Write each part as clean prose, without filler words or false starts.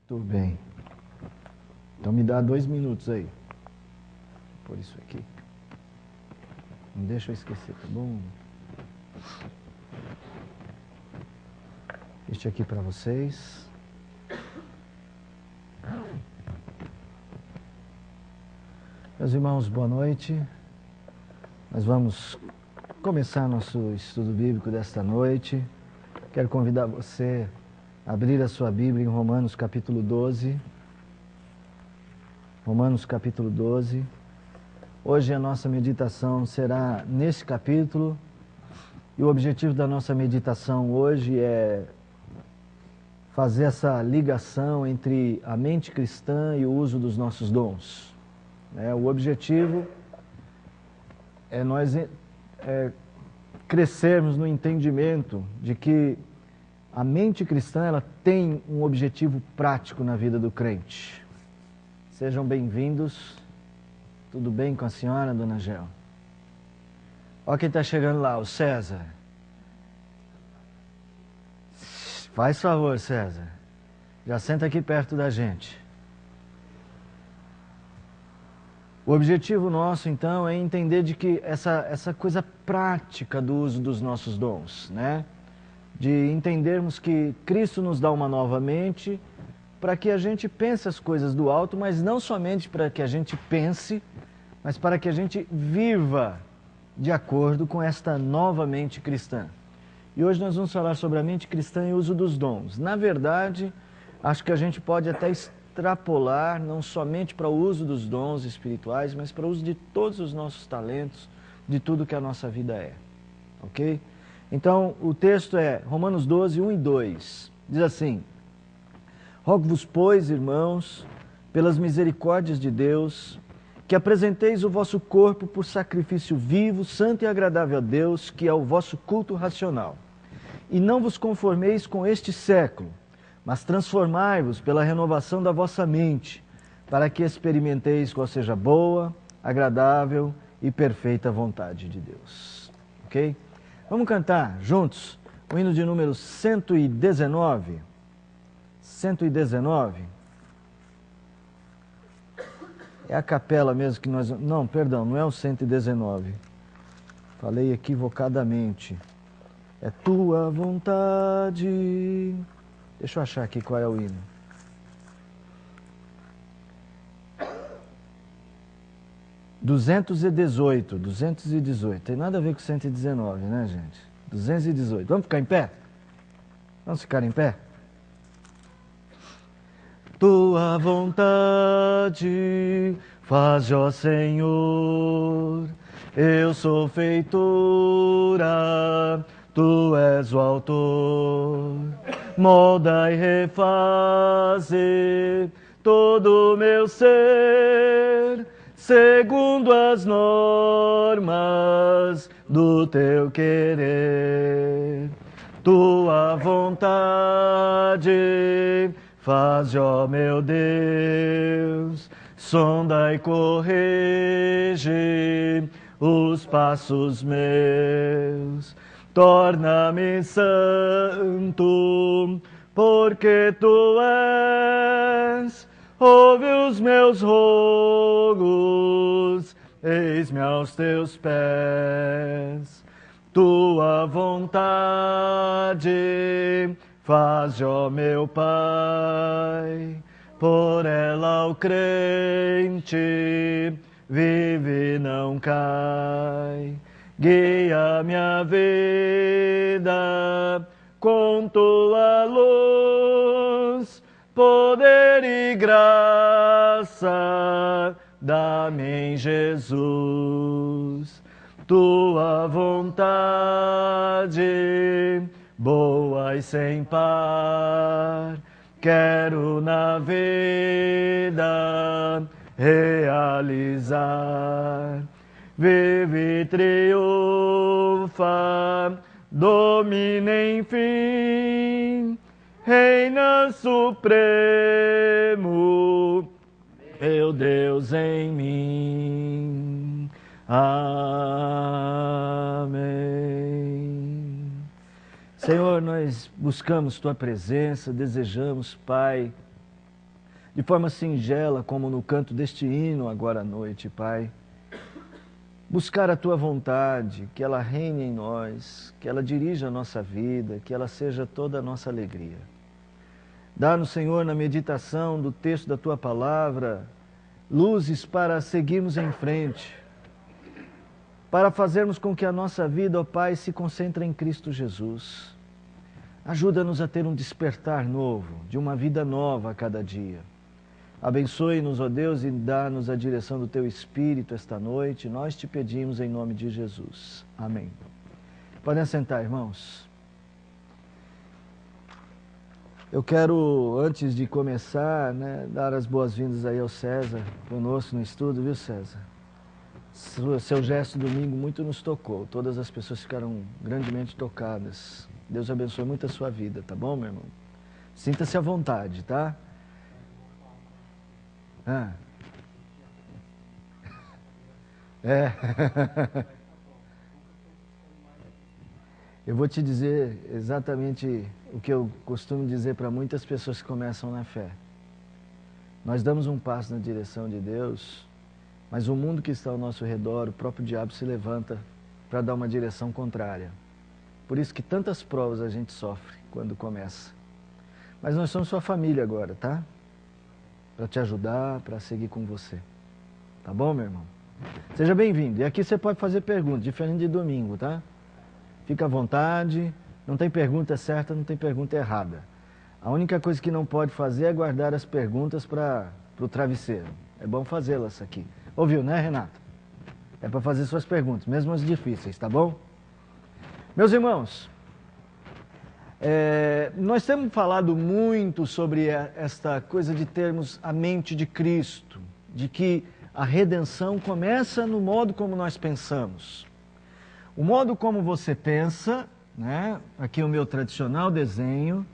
Tudo bem. Então me dá 2 minutos aí. Por isso aqui. Não deixa eu esquecer, tá bom? Este aqui para vocês. Meus irmãos, boa noite. Nós vamos começar nosso estudo bíblico desta noite. Quero convidar você a abrir a sua Bíblia em Romanos capítulo 12. Romanos capítulo 12. Hoje a nossa meditação será nesse capítulo. E o objetivo da nossa meditação hoje é fazer essa ligação entre a mente cristã e o uso dos nossos dons. O objetivo é nós crescermos no entendimento de que a mente cristã ela tem um objetivo prático na vida do crente. Sejam bem-vindos. Tudo bem com a senhora, dona Gel? Olha quem está chegando lá, o César. Faz favor, César. Já senta aqui perto da gente. O objetivo nosso, então, é entender de que essa coisa prática do uso dos nossos dons, né? De entendermos que Cristo nos dá uma nova mente para que a gente pense as coisas do alto, mas não somente para que a gente pense, mas para que a gente viva de acordo com esta nova mente cristã. E hoje nós vamos falar sobre a mente cristã e o uso dos dons. Na verdade, acho que a gente pode até extrapolar não somente para o uso dos dons espirituais, mas para o uso de todos os nossos talentos, de tudo que a nossa vida é. Ok? Então, o texto é Romanos 12, 1 e 2. Diz assim: Rogo-vos, pois, irmãos, pelas misericórdias de Deus, que apresenteis o vosso corpo por sacrifício vivo, santo e agradável a Deus, que é o vosso culto racional. E não vos conformeis com este século, mas transformai-vos pela renovação da vossa mente, para que experimenteis qual seja boa, agradável e perfeita vontade de Deus. Ok? Vamos cantar juntos o hino de número 119. 119. É a capela mesmo que nós... Não, perdão, não é o 119. Falei equivocadamente. É tua vontade. Deixa eu achar aqui qual é o hino. (218). Tem nada a ver com 119, né, gente? 218. Vamos ficar em pé? Vamos ficar em pé? Tua vontade faz, ó Senhor, eu sou feitura, tu és o autor. Molda e refaze todo o meu ser, segundo as normas do teu querer. Tua vontade faz, ó meu Deus, sonda e corrige os passos meus. Torna-me santo, porque tu és. Ouve os meus rogos, eis-me aos teus pés. Tua vontade faz, ó meu Pai, por ela o crente vive e não cai. Guia minha vida com tua luz, poder e graça dá-me em Jesus. Tua vontade boa e sem par, quero na vida realizar. Vive e triunfa, domina enfim, reina supremo, meu Deus em mim. Amém. Senhor, nós buscamos Tua presença, desejamos, Pai, de forma singela, como no canto deste hino agora à noite, Pai. Buscar a Tua vontade, que ela reine em nós, que ela dirija a nossa vida, que ela seja toda a nossa alegria. Dá-nos, Senhor, na meditação do texto da Tua palavra, luzes para seguirmos em frente, para fazermos com que a nossa vida, ó Pai, se concentre em Cristo Jesus. Ajuda-nos a ter um despertar novo, de uma vida nova a cada dia. Abençoe-nos, ó Deus, e dá-nos a direção do Teu Espírito esta noite. Nós te pedimos em nome de Jesus. Amém. Podem sentar, irmãos. Eu quero, antes de começar, dar as boas-vindas aí ao César, conosco no estudo, viu, César? Seu gesto domingo muito nos tocou. Todas as pessoas ficaram grandemente tocadas. Deus abençoe muito a sua vida, tá bom, meu irmão? Sinta-se à vontade, tá? Eu vou te dizer exatamente o que eu costumo dizer para muitas pessoas que começam na fé. Nós damos um passo na direção de Deus, mas o mundo que está ao nosso redor, o próprio diabo se levanta para dar uma direção contrária. Por isso que tantas provas a gente sofre quando começa. Mas nós somos sua família agora, tá? Para te ajudar, para seguir com você. Tá bom, meu irmão? Seja bem-vindo. E aqui você pode fazer perguntas, diferente de domingo, tá? Fica à vontade, não tem pergunta certa, não tem pergunta errada. A única coisa que não pode fazer é guardar as perguntas para o travesseiro. É bom fazê-las aqui. Ouviu, né, Renato? É para fazer suas perguntas, mesmo as difíceis, tá bom? Meus irmãos, nós temos falado muito sobre esta coisa de termos a mente de Cristo, de que a redenção começa no modo como nós pensamos. O modo como você pensa, né? Aqui o meu tradicional desenho,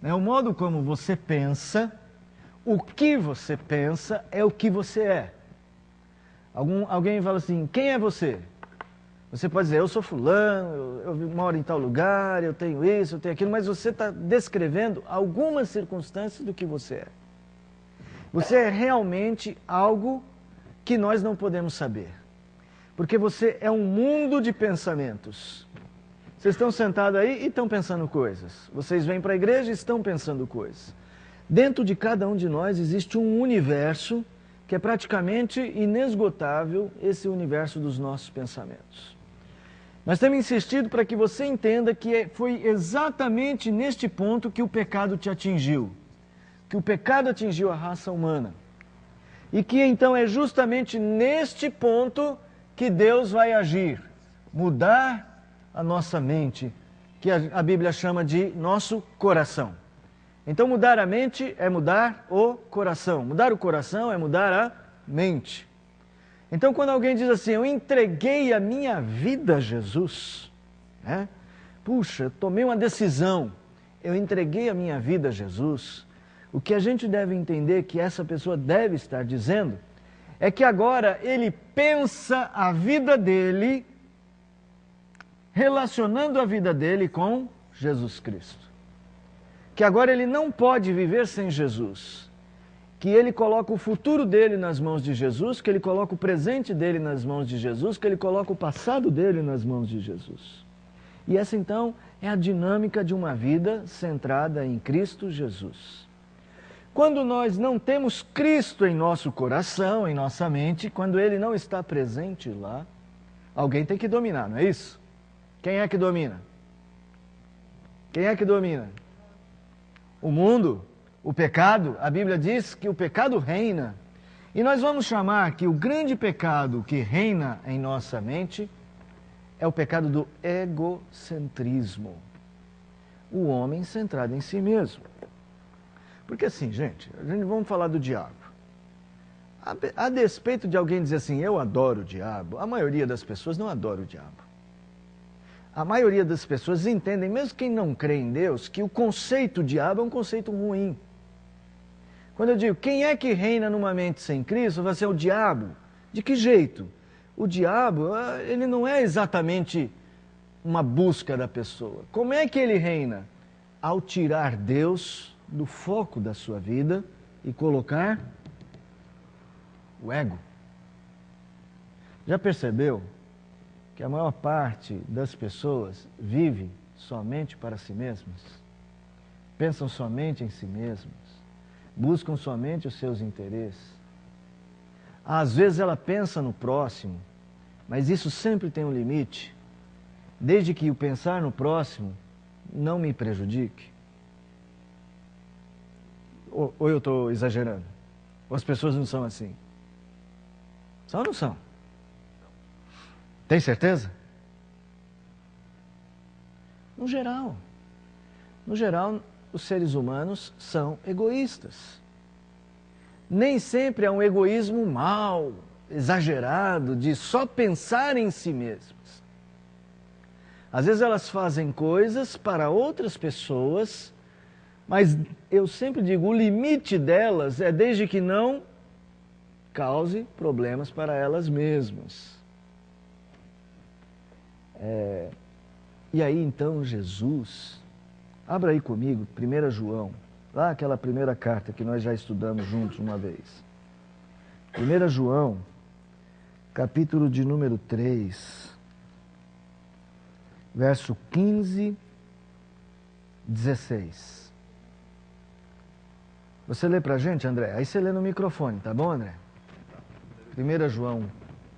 né? O modo como você pensa, o que você pensa é o que você é. Alguém fala assim, quem é você? Você pode dizer, eu sou fulano, eu moro em tal lugar, eu tenho isso, eu tenho aquilo, mas você está descrevendo algumas circunstâncias do que você é. Você é realmente algo que nós não podemos saber. Porque você é um mundo de pensamentos. Vocês estão sentados aí e estão pensando coisas. Vocês vêm para a igreja e estão pensando coisas. Dentro de cada um de nós existe um universo que é praticamente inesgotável, esse universo dos nossos pensamentos. Nós temos insistido para que você entenda que foi exatamente neste ponto que o pecado te atingiu. Que o pecado atingiu a raça humana. E que então é justamente neste ponto que Deus vai agir. Mudar a nossa mente, que a Bíblia chama de nosso coração. Então mudar a mente é mudar o coração. Mudar o coração é mudar a mente. Então, quando alguém diz assim, eu entreguei a minha vida a Jesus, né? Puxa, eu tomei uma decisão, eu entreguei a minha vida a Jesus, o que a gente deve entender que essa pessoa deve estar dizendo é que agora ele pensa a vida dele, relacionando a vida dele com Jesus Cristo. Que agora ele não pode viver sem Jesus. Que ele coloca o futuro dele nas mãos de Jesus, que ele coloca o presente dele nas mãos de Jesus, que ele coloca o passado dele nas mãos de Jesus. E essa então é a dinâmica de uma vida centrada em Cristo Jesus. Quando nós não temos Cristo em nosso coração, em nossa mente, quando Ele não está presente lá, alguém tem que dominar, não é isso? Quem é que domina? Quem é que domina? O mundo? O pecado? A Bíblia diz que o pecado reina. E nós vamos chamar que o grande pecado que reina em nossa mente é o pecado do egocentrismo. O homem centrado em si mesmo. Porque assim, gente, vamos falar do diabo. A despeito de alguém dizer assim, eu adoro o diabo, a maioria das pessoas não adora o diabo. A maioria das pessoas entendem, mesmo quem não crê em Deus, que o conceito diabo é um conceito ruim. Quando eu digo, quem é que reina numa mente sem Cristo, vai ser o diabo. De que jeito? O diabo, ele não é exatamente uma busca da pessoa. Como é que ele reina? Ao tirar Deus do foco da sua vida e colocar o ego. Já percebeu que a maior parte das pessoas vive somente para si mesmas? Pensam somente em si mesmas? Buscam somente os seus interesses? Às vezes ela pensa no próximo, mas isso sempre tem um limite, desde que o pensar no próximo não me prejudique. Ou eu estou exagerando? Ou as pessoas não são assim? São ou não são? Tem certeza? No geral, os seres humanos são egoístas. Nem sempre é um egoísmo mau, exagerado, de só pensar em si mesmas. Às vezes elas fazem coisas para outras pessoas, mas eu sempre digo, o limite delas é desde que não cause problemas para elas mesmas. E aí então Jesus, abra aí comigo, 1 João, lá aquela primeira carta que nós já estudamos juntos uma vez. 1 João, capítulo de número 3, verso 15, 16. Você lê pra gente, André? Aí você lê no microfone, tá bom, André? 1 João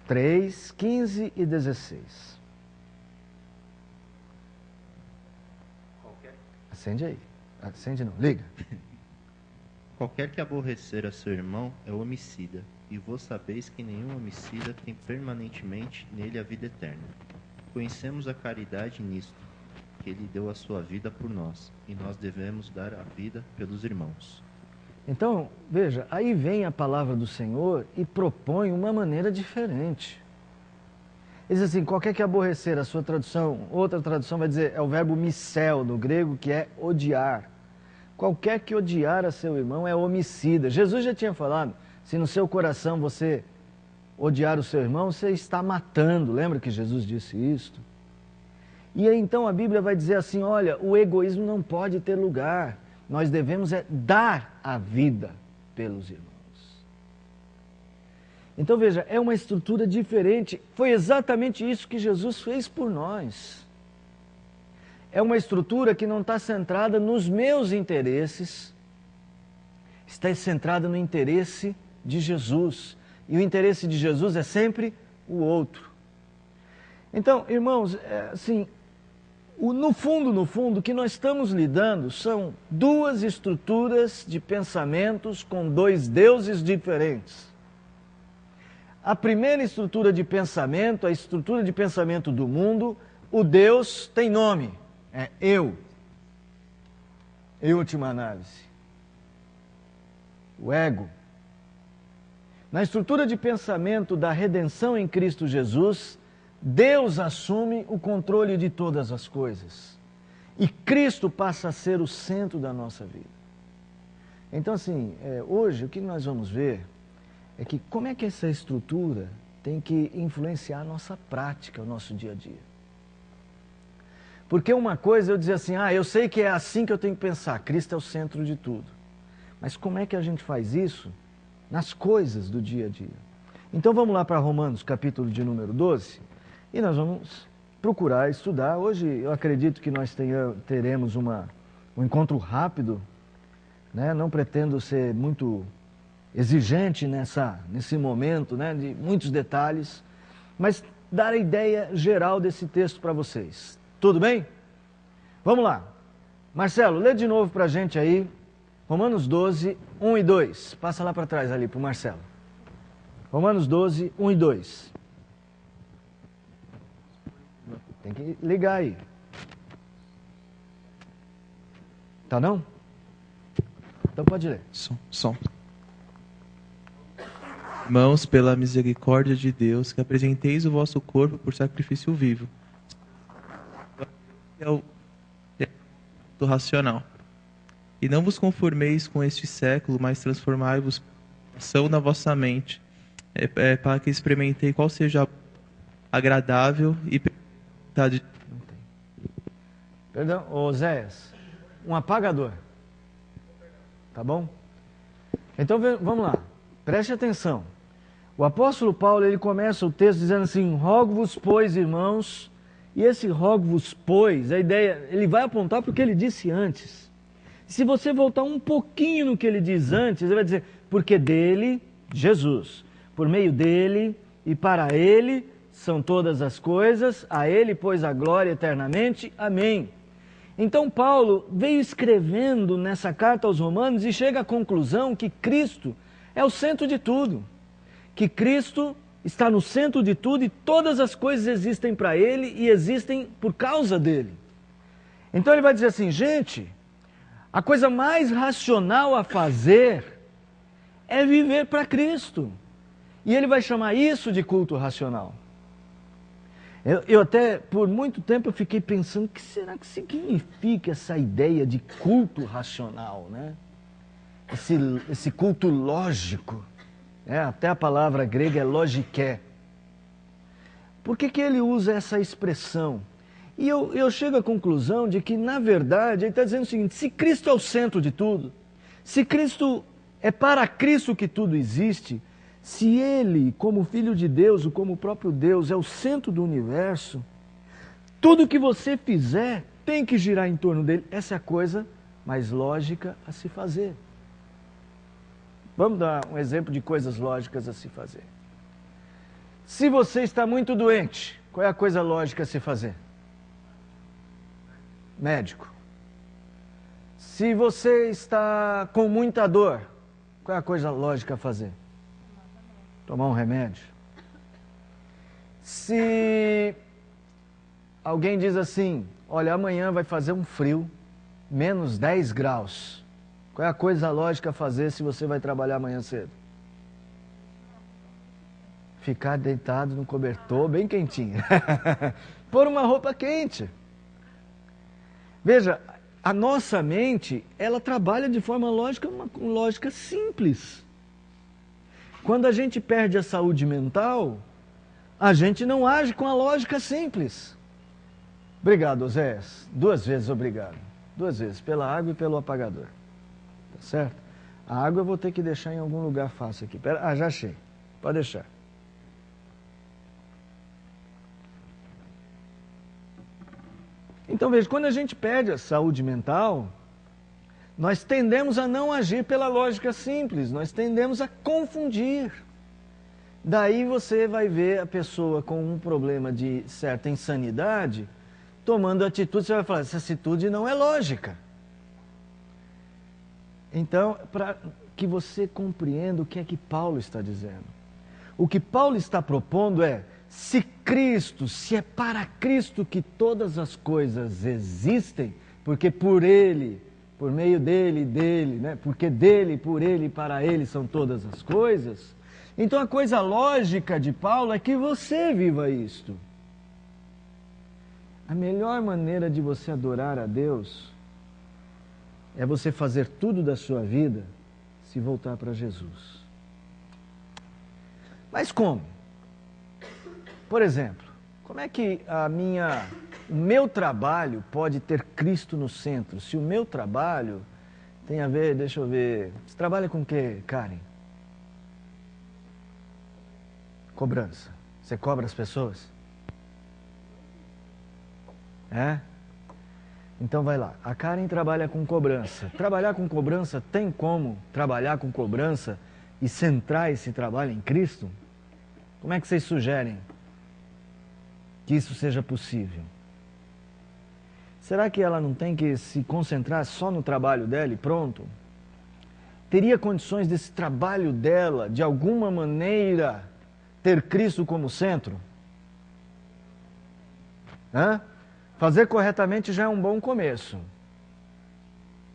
3, 15 e 16. Acende aí. Acende não, liga. Qualquer que aborrecer a seu irmão é homicida, e vós sabeis que nenhum homicida tem permanentemente nele a vida eterna. Conhecemos a caridade nisto, que ele deu a sua vida por nós, e nós devemos dar a vida pelos irmãos. Então, veja, aí vem a palavra do Senhor e propõe uma maneira diferente. Ele diz assim, qualquer que aborrecer, a sua tradução, outra tradução vai dizer, é o verbo missel no grego, que é odiar. Qualquer que odiar a seu irmão é homicida. Jesus já tinha falado, se no seu coração você odiar o seu irmão, você está matando. Lembra que Jesus disse isto? E aí então a Bíblia vai dizer assim, olha, o egoísmo não pode ter lugar. Nós devemos dar a vida pelos irmãos. Então veja, é uma estrutura diferente. Foi exatamente isso que Jesus fez por nós. É uma estrutura que não está centrada nos meus interesses, está centrada no interesse de Jesus. E o interesse de Jesus é sempre o outro. Então, irmãos, assim, no fundo, o que nós estamos lidando são duas estruturas de pensamentos com dois deuses diferentes. A primeira estrutura de pensamento, a estrutura de pensamento do mundo, o Deus tem nome, é eu. Em última análise. O ego. Na estrutura de pensamento da redenção em Cristo Jesus, Deus assume o controle de todas as coisas. E Cristo passa a ser o centro da nossa vida. Então, assim, hoje o que nós vamos ver é que como é que essa estrutura tem que influenciar a nossa prática, o nosso dia a dia. Porque uma coisa é eu dizer assim, eu sei que é assim que eu tenho que pensar, Cristo é o centro de tudo. Mas como é que a gente faz isso nas coisas do dia a dia? Então vamos lá para Romanos, capítulo de número 12, e nós vamos procurar estudar. Hoje eu acredito que nós teremos um encontro rápido, né? Não pretendo ser muito exigente nesse momento, né, de muitos detalhes, mas dar a ideia geral desse texto para vocês. Tudo bem? Vamos lá. Marcelo, lê de novo para a gente aí, Romanos 12, 1 e 2. Passa lá para trás ali para o Marcelo. Romanos 12, 1 e 2. Tem que ligar aí. Tá não? Então pode ler. Som. Irmãos, pela misericórdia de Deus, que apresenteis o vosso corpo por sacrifício vivo. É o do racional. E não vos conformeis com este século, mas transformai-vos na vossa mente, para que experimentei qual seja agradável e perfeita. Perdão, Oséias, um apagador. Tá bom? Então vamos lá, preste atenção. O apóstolo Paulo, ele começa o texto dizendo assim: rogo-vos, pois, irmãos, e esse rogo-vos, pois, a ideia, ele vai apontar para o que ele disse antes. Se você voltar um pouquinho no que ele diz antes, ele vai dizer, porque dele, Jesus, por meio dele e para ele são todas as coisas, a ele, pois, a glória eternamente. Amém. Então Paulo veio escrevendo nessa carta aos Romanos e chega à conclusão que Cristo é o centro de tudo. Que Cristo está no centro de tudo e todas as coisas existem para Ele e existem por causa dele. Então ele vai dizer assim, gente, a coisa mais racional a fazer é viver para Cristo. E ele vai chamar isso de culto racional. Eu até, por muito tempo, eu fiquei pensando, o que será que significa essa ideia de culto racional, né? Esse culto lógico. Até a palavra grega é logiké. Por que ele usa essa expressão? E eu chego à conclusão de que, na verdade, ele está dizendo o seguinte, se Cristo é o centro de tudo, se Cristo é para Cristo que tudo existe, se Ele, como Filho de Deus, ou como o próprio Deus, é o centro do universo, tudo que você fizer tem que girar em torno dele. Essa é a coisa mais lógica a se fazer. Vamos dar um exemplo de coisas lógicas a se fazer. Se você está muito doente, qual é a coisa lógica a se fazer? Médico. Se você está com muita dor, qual é a coisa lógica a fazer? Tomar um remédio. Se alguém diz assim, olha, amanhã vai fazer um frio, menos 10 graus. Qual é a coisa lógica a fazer se você vai trabalhar amanhã cedo? Ficar deitado no cobertor bem quentinho. Pôr uma roupa quente. Veja, a nossa mente, ela trabalha de forma lógica, uma lógica simples. Quando a gente perde a saúde mental, a gente não age com a lógica simples. Obrigado, Oséias. 2 vezes obrigado. 2 vezes, pela água e pelo apagador. Tá certo? A água eu vou ter que deixar em algum lugar fácil aqui. Já achei. Pode deixar. Então veja, quando a gente perde a saúde mental, nós tendemos a não agir pela lógica simples, nós tendemos a confundir. Daí você vai ver a pessoa com um problema de certa insanidade, tomando atitude, você vai falar, essa atitude não é lógica. Então, para que você compreenda o que é que Paulo está dizendo. O que Paulo está propondo é, se Cristo, se é para Cristo que todas as coisas existem, porque por Ele, por meio dele, né? Porque dele, por ele e para ele são todas as coisas. Então a coisa lógica de Paulo é que você viva isto. A melhor maneira de você adorar a Deus é você fazer tudo da sua vida se voltar para Jesus. Mas como? Por exemplo, como é que o meu trabalho pode ter Cristo no centro? Se o meu trabalho tem a ver, deixa eu ver, você trabalha com o quê, Karen? Cobrança. Você cobra as pessoas? É? Então vai lá. A Karen trabalha com cobrança. Trabalhar com cobrança, tem como trabalhar com cobrança e centrar esse trabalho em Cristo? Como é que vocês sugerem que isso seja possível? Será que ela não tem que se concentrar só no trabalho dela e pronto? Teria condições desse trabalho dela, de alguma maneira, ter Cristo como centro? Fazer corretamente já é um bom começo.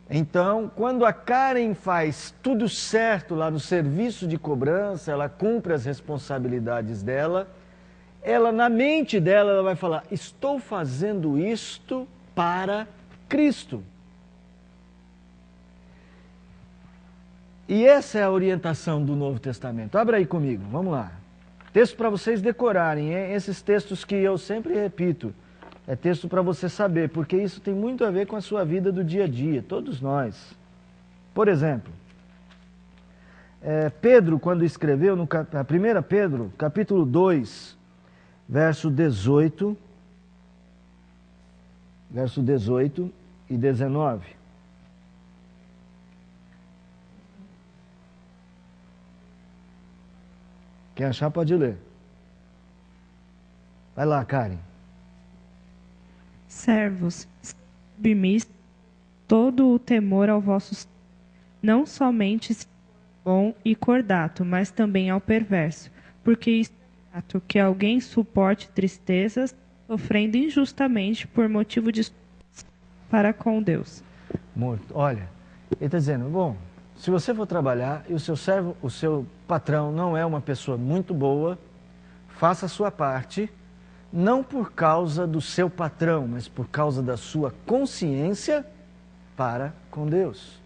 Então, quando a Karen faz tudo certo lá no serviço de cobrança, ela cumpre as responsabilidades dela, ela, na mente dela, ela vai falar, estou fazendo isto para Cristo. E essa é a orientação do Novo Testamento. Abra aí comigo, vamos lá. Texto para vocês decorarem, hein? Esses textos que eu sempre repito. É texto para você saber, porque isso tem muito a ver com a sua vida do dia a dia, todos nós. Por exemplo, Pedro, quando escreveu, no 1 Pedro, capítulo 2, verso 18 e 19. Quem achar pode ler. Vai lá, Karen. Servos, submissos todo o temor ao vosso, não somente se bom e cordato, mas também ao perverso, porque isto é fato que alguém suporte tristezas, sofrendo injustamente por motivo de para com Deus. Morto. Olha, ele está dizendo, bom, se você for trabalhar e o seu servo, o seu patrão não é uma pessoa muito boa, faça a sua parte, não por causa do seu patrão, mas por causa da sua consciência para com Deus.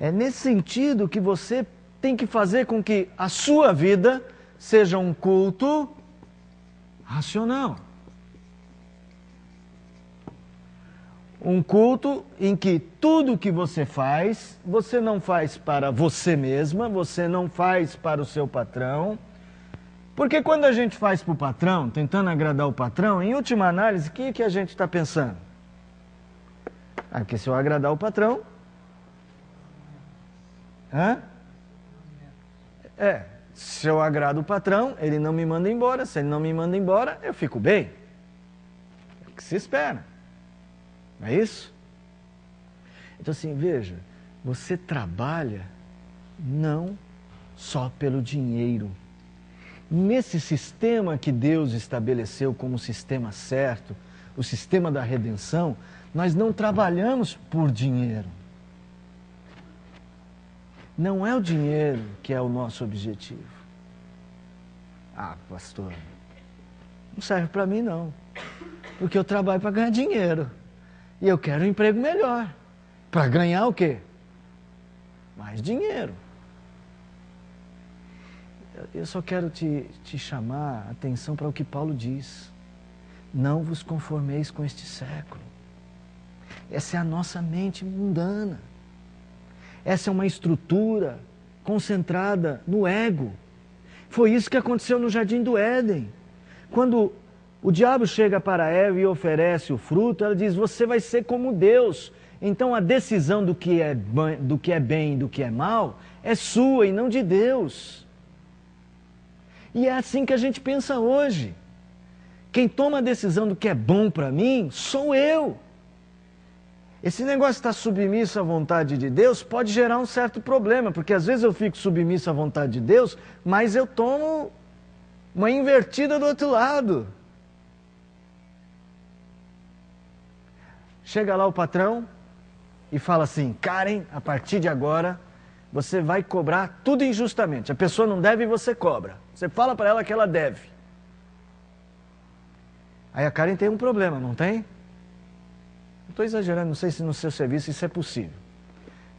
É nesse sentido que você tem que fazer com que a sua vida seja um culto racional. Um culto em que tudo que você não faz para você mesma, você não faz para o seu patrão. Porque quando a gente faz para o patrão, tentando agradar o patrão, em última análise, o que a gente está pensando? Que se eu agradar o patrão... se eu agrado o patrão, ele não me manda embora. Se ele não me manda embora, eu fico bem. É o que se espera. Não é isso? Então assim, veja, você trabalha não só pelo dinheiro. Nesse sistema que Deus estabeleceu como sistema certo, o sistema da redenção, nós não trabalhamos por dinheiro. Não é o dinheiro que é o nosso objetivo. Pastor, não serve para mim não, porque eu trabalho para ganhar dinheiro. E eu quero um emprego melhor. Para ganhar o quê? Mais dinheiro. Eu só quero te chamar a atenção para o que Paulo diz. Não vos conformeis com este século. Essa é a nossa mente mundana. Essa é uma estrutura concentrada no ego. Foi isso que aconteceu no Jardim do Éden. Quando o diabo chega para Eva e oferece o fruto, ela diz, você vai ser como Deus. Então a decisão do que é bem e do que é mal é sua e não de Deus. E é assim que a gente pensa hoje. Quem toma a decisão do que é bom para mim sou eu. Esse negócio de estar submisso à vontade de Deus pode gerar um certo problema, porque às vezes eu fico submisso à vontade de Deus, mas eu tomo uma invertida do outro lado. Chega lá o patrão e fala assim, Karen, a partir de agora você vai cobrar tudo injustamente. A pessoa não deve e você cobra. Você fala para ela que ela deve. Aí a Karen tem um problema, não tem? Não estou exagerando, não sei se no seu serviço isso é possível.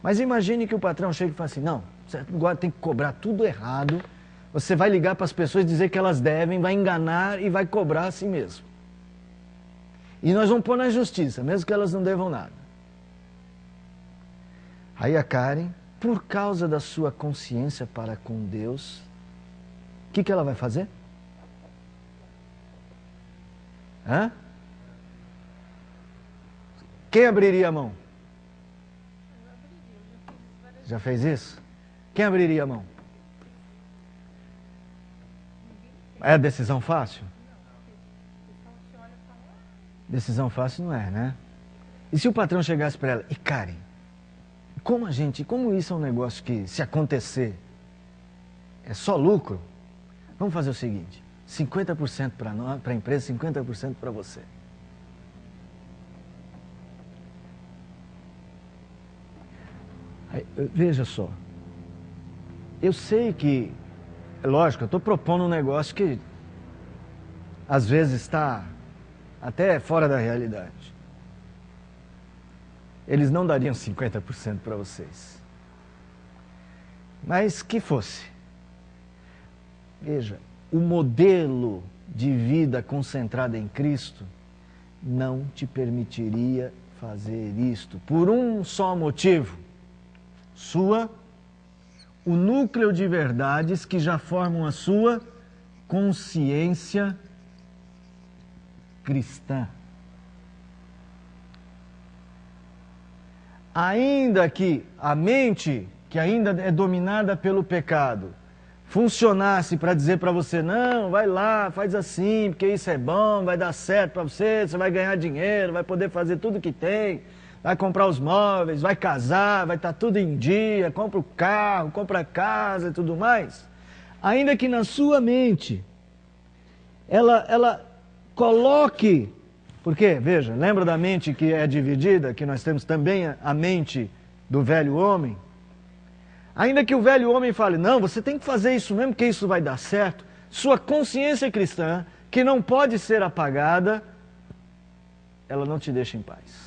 Mas imagine que o patrão chega e fala assim, não, você agora tem que cobrar tudo errado, você vai ligar para as pessoas e dizer que elas devem, vai enganar e vai cobrar a si mesmo. E nós vamos pôr na justiça, mesmo que elas não devam nada. Aí a Karen, por causa da sua consciência para com Deus, o que ela vai fazer? Quem abriria a mão? Já fez isso? Quem abriria a mão? É decisão fácil? Decisão fácil não é, né? E se o patrão chegasse para ela, e Karen, como isso é um negócio que, se acontecer, é só lucro, vamos fazer o seguinte, 50% para a empresa, 50% para você. Aí, veja só, eu sei que, é lógico, eu estou propondo um negócio que às vezes está até fora da realidade. Eles não dariam 50% para vocês. Mas que fosse. Veja, o modelo de vida concentrada em Cristo não te permitiria fazer isto por um só motivo: sua o núcleo de verdades que já formam a sua consciência cristã. Ainda que a mente, que ainda é dominada pelo pecado, funcionasse para dizer para você, não, vai lá, faz assim, porque isso é bom, vai dar certo para você, você vai ganhar dinheiro, vai poder fazer tudo que tem, vai comprar os móveis, vai casar, vai estar tudo em dia, compra o carro, compra a casa e tudo mais. Ainda que na sua mente, ela coloque, porque, veja, lembra da mente que é dividida, que nós temos também a mente do velho homem? Ainda que o velho homem fale, não, você tem que fazer isso mesmo, que isso vai dar certo, sua consciência cristã, que não pode ser apagada, ela não te deixa em paz.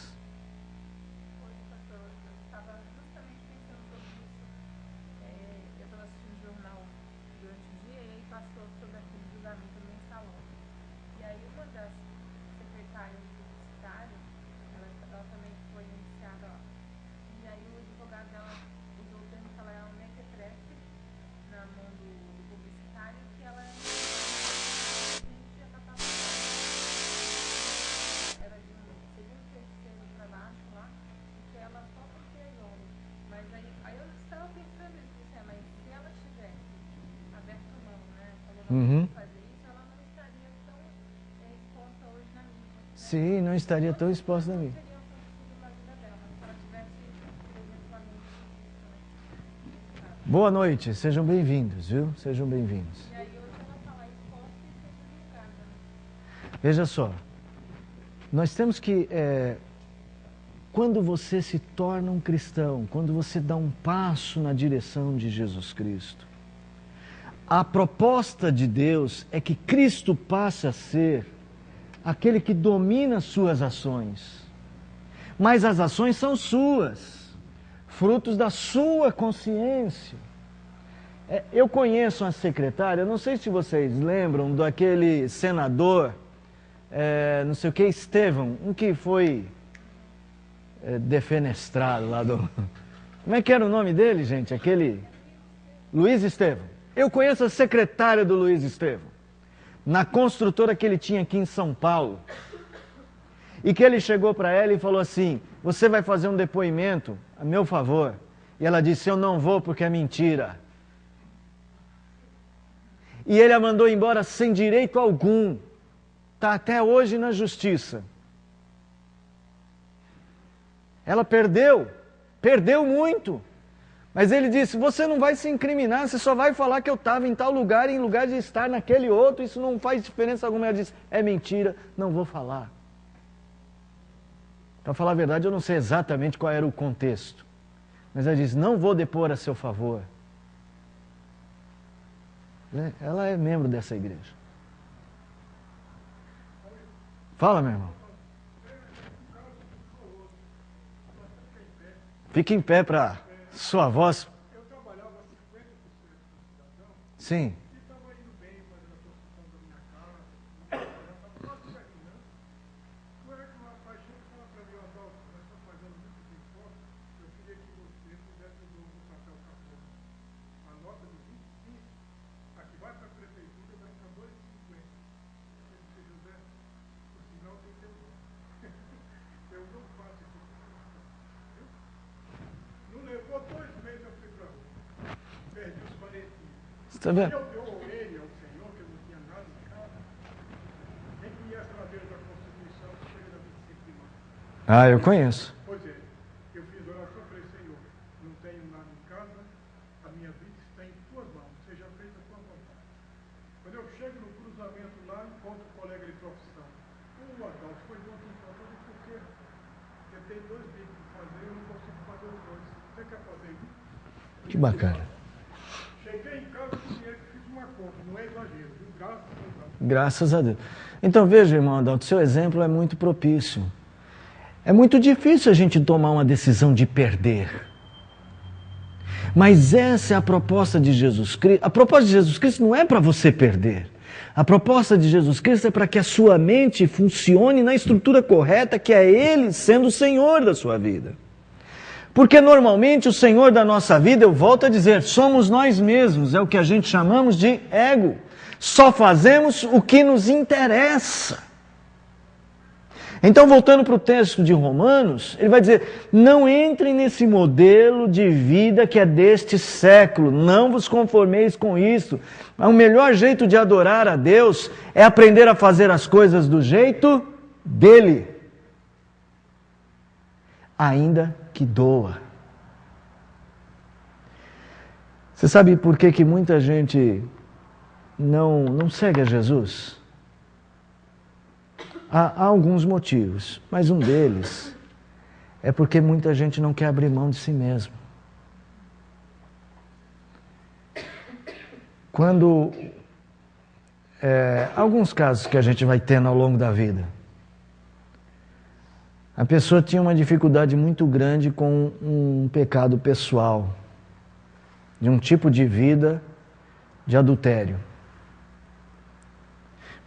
Uhum. Sim, não estaria tão exposta na mídia. Boa noite, sejam bem-vindos, viu? Sejam bem-vindos. Veja só, nós temos que, quando você se torna um cristão, quando você dá um passo na direção de Jesus Cristo, a proposta de Deus é que Cristo passe a ser aquele que domina suas ações. Mas as ações são suas, frutos da sua consciência. Eu conheço uma secretária, não sei se vocês lembram daquele senador, não sei o que, Estevão, um que foi defenestrado lá do... Como é que era o nome dele, gente? Aquele... Luiz Estevão. Eu conheço a secretária do Luiz Estevão, na construtora que ele tinha aqui em São Paulo, e que ele chegou para ela e falou assim, você vai fazer um depoimento a meu favor? E ela disse, eu não vou porque é mentira. E ele a mandou embora sem direito algum, está até hoje na justiça. Ela perdeu muito. Mas ele disse, você não vai se incriminar, você só vai falar que eu estava em tal lugar, em lugar de estar naquele outro, isso não faz diferença alguma. Ela disse, é mentira, não vou falar. Para falar a verdade, eu não sei exatamente qual era o contexto. Mas ela disse, não vou depor a seu favor. Ela é membro dessa igreja. Fala, meu irmão. Fique em pé para... Sua voz. Eu trabalhava 50% do cidadão. Sim. E estava indo bem, fazendo a construção da minha casa. Estava quase terminando. Por aí que o rapaz chega e fala para mim, Adalto, nós estamos pagando muito de imposto. Eu queria que você pudesse o dobro do papel capô. A nota de 25, a que vai para a prefeitura, vai para 2,50. Eu disse, José, o sinal tem que ter o dobro. Eu não faço isso. Não levou 2 meses, eu fui para rua. Perdi os 40. Você está vendo? Eu orei ao Senhor, que eu não tinha nada em casa. Quem conhece a ladeira da Constituição, chega da 25 de maio. Ah, eu conheço. Pois é, eu fiz oração para o Senhor. Não tenho nada em casa, a minha vida está em tuas mãos, seja feita a tua vontade. Quando eu chego no cruzamento lá, encontro um colega de profissão. O Adalto foi de ontem em conta, eu disse, por quê? Eu tenho 2 bicos para fazer, eu não consigo fazer os 2. Você quer fazer isso? Que bacana. Cheguei em casa com dinheiro que fiz uma conta, não é exagero, viu? Graças a Deus. Graças a Deus. Então veja, irmão Adalto, seu exemplo é muito propício. É muito difícil a gente tomar uma decisão de perder. Mas essa é a proposta de Jesus Cristo. A proposta de Jesus Cristo não é para você perder. A proposta de Jesus Cristo é para que a sua mente funcione na estrutura correta, que é Ele sendo o Senhor da sua vida. Porque normalmente o Senhor da nossa vida, eu volto a dizer, somos nós mesmos, é o que a gente chamamos de ego. Só fazemos o que nos interessa. Então, voltando para o texto de Romanos, ele vai dizer, não entrem nesse modelo de vida que é deste século, não vos conformeis com isso. O melhor jeito de adorar a Deus é aprender a fazer as coisas do jeito dele. Ainda que doa. Você sabe por que muita gente não segue a Jesus? Há alguns motivos, mas um deles é porque muita gente não quer abrir mão de si mesmo. Quando alguns casos que a gente vai tendo ao longo da vida, a pessoa tinha uma dificuldade muito grande com um pecado pessoal, de um tipo de vida de adultério.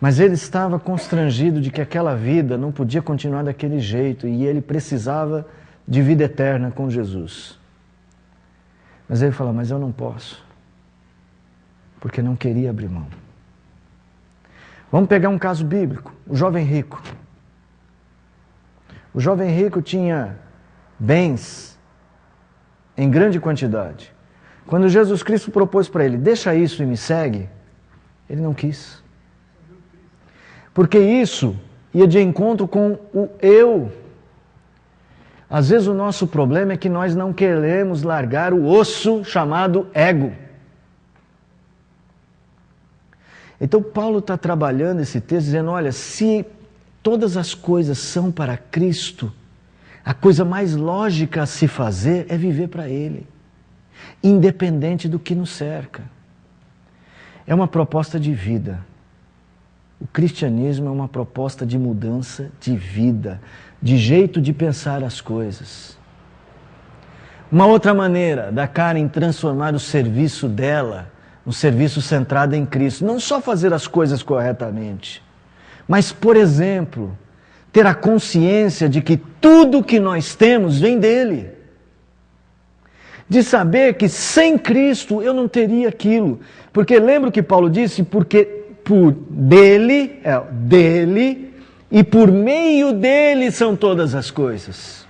Mas ele estava constrangido de que aquela vida não podia continuar daquele jeito e ele precisava de vida eterna com Jesus. Mas ele falou, mas eu não posso, porque não queria abrir mão. Vamos pegar um caso bíblico, o jovem rico. O jovem rico tinha bens em grande quantidade. Quando Jesus Cristo propôs para ele, deixa isso e me segue, ele não quis. Porque isso ia de encontro com o eu. Às vezes o nosso problema é que nós não queremos largar o osso chamado ego. Então Paulo está trabalhando esse texto dizendo, olha, se todas as coisas são para Cristo, a coisa mais lógica a se fazer é viver para Ele, independente do que nos cerca. É uma proposta de vida. O cristianismo é uma proposta de mudança de vida, de jeito de pensar as coisas. Uma outra maneira da Karen transformar o serviço dela um serviço centrado em Cristo. Não só fazer as coisas corretamente, mas, por exemplo, ter a consciência de que tudo que nós temos vem dele. De saber que sem Cristo eu não teria aquilo. Porque lembra o que Paulo disse? Porque por dele e por meio dele são todas as coisas.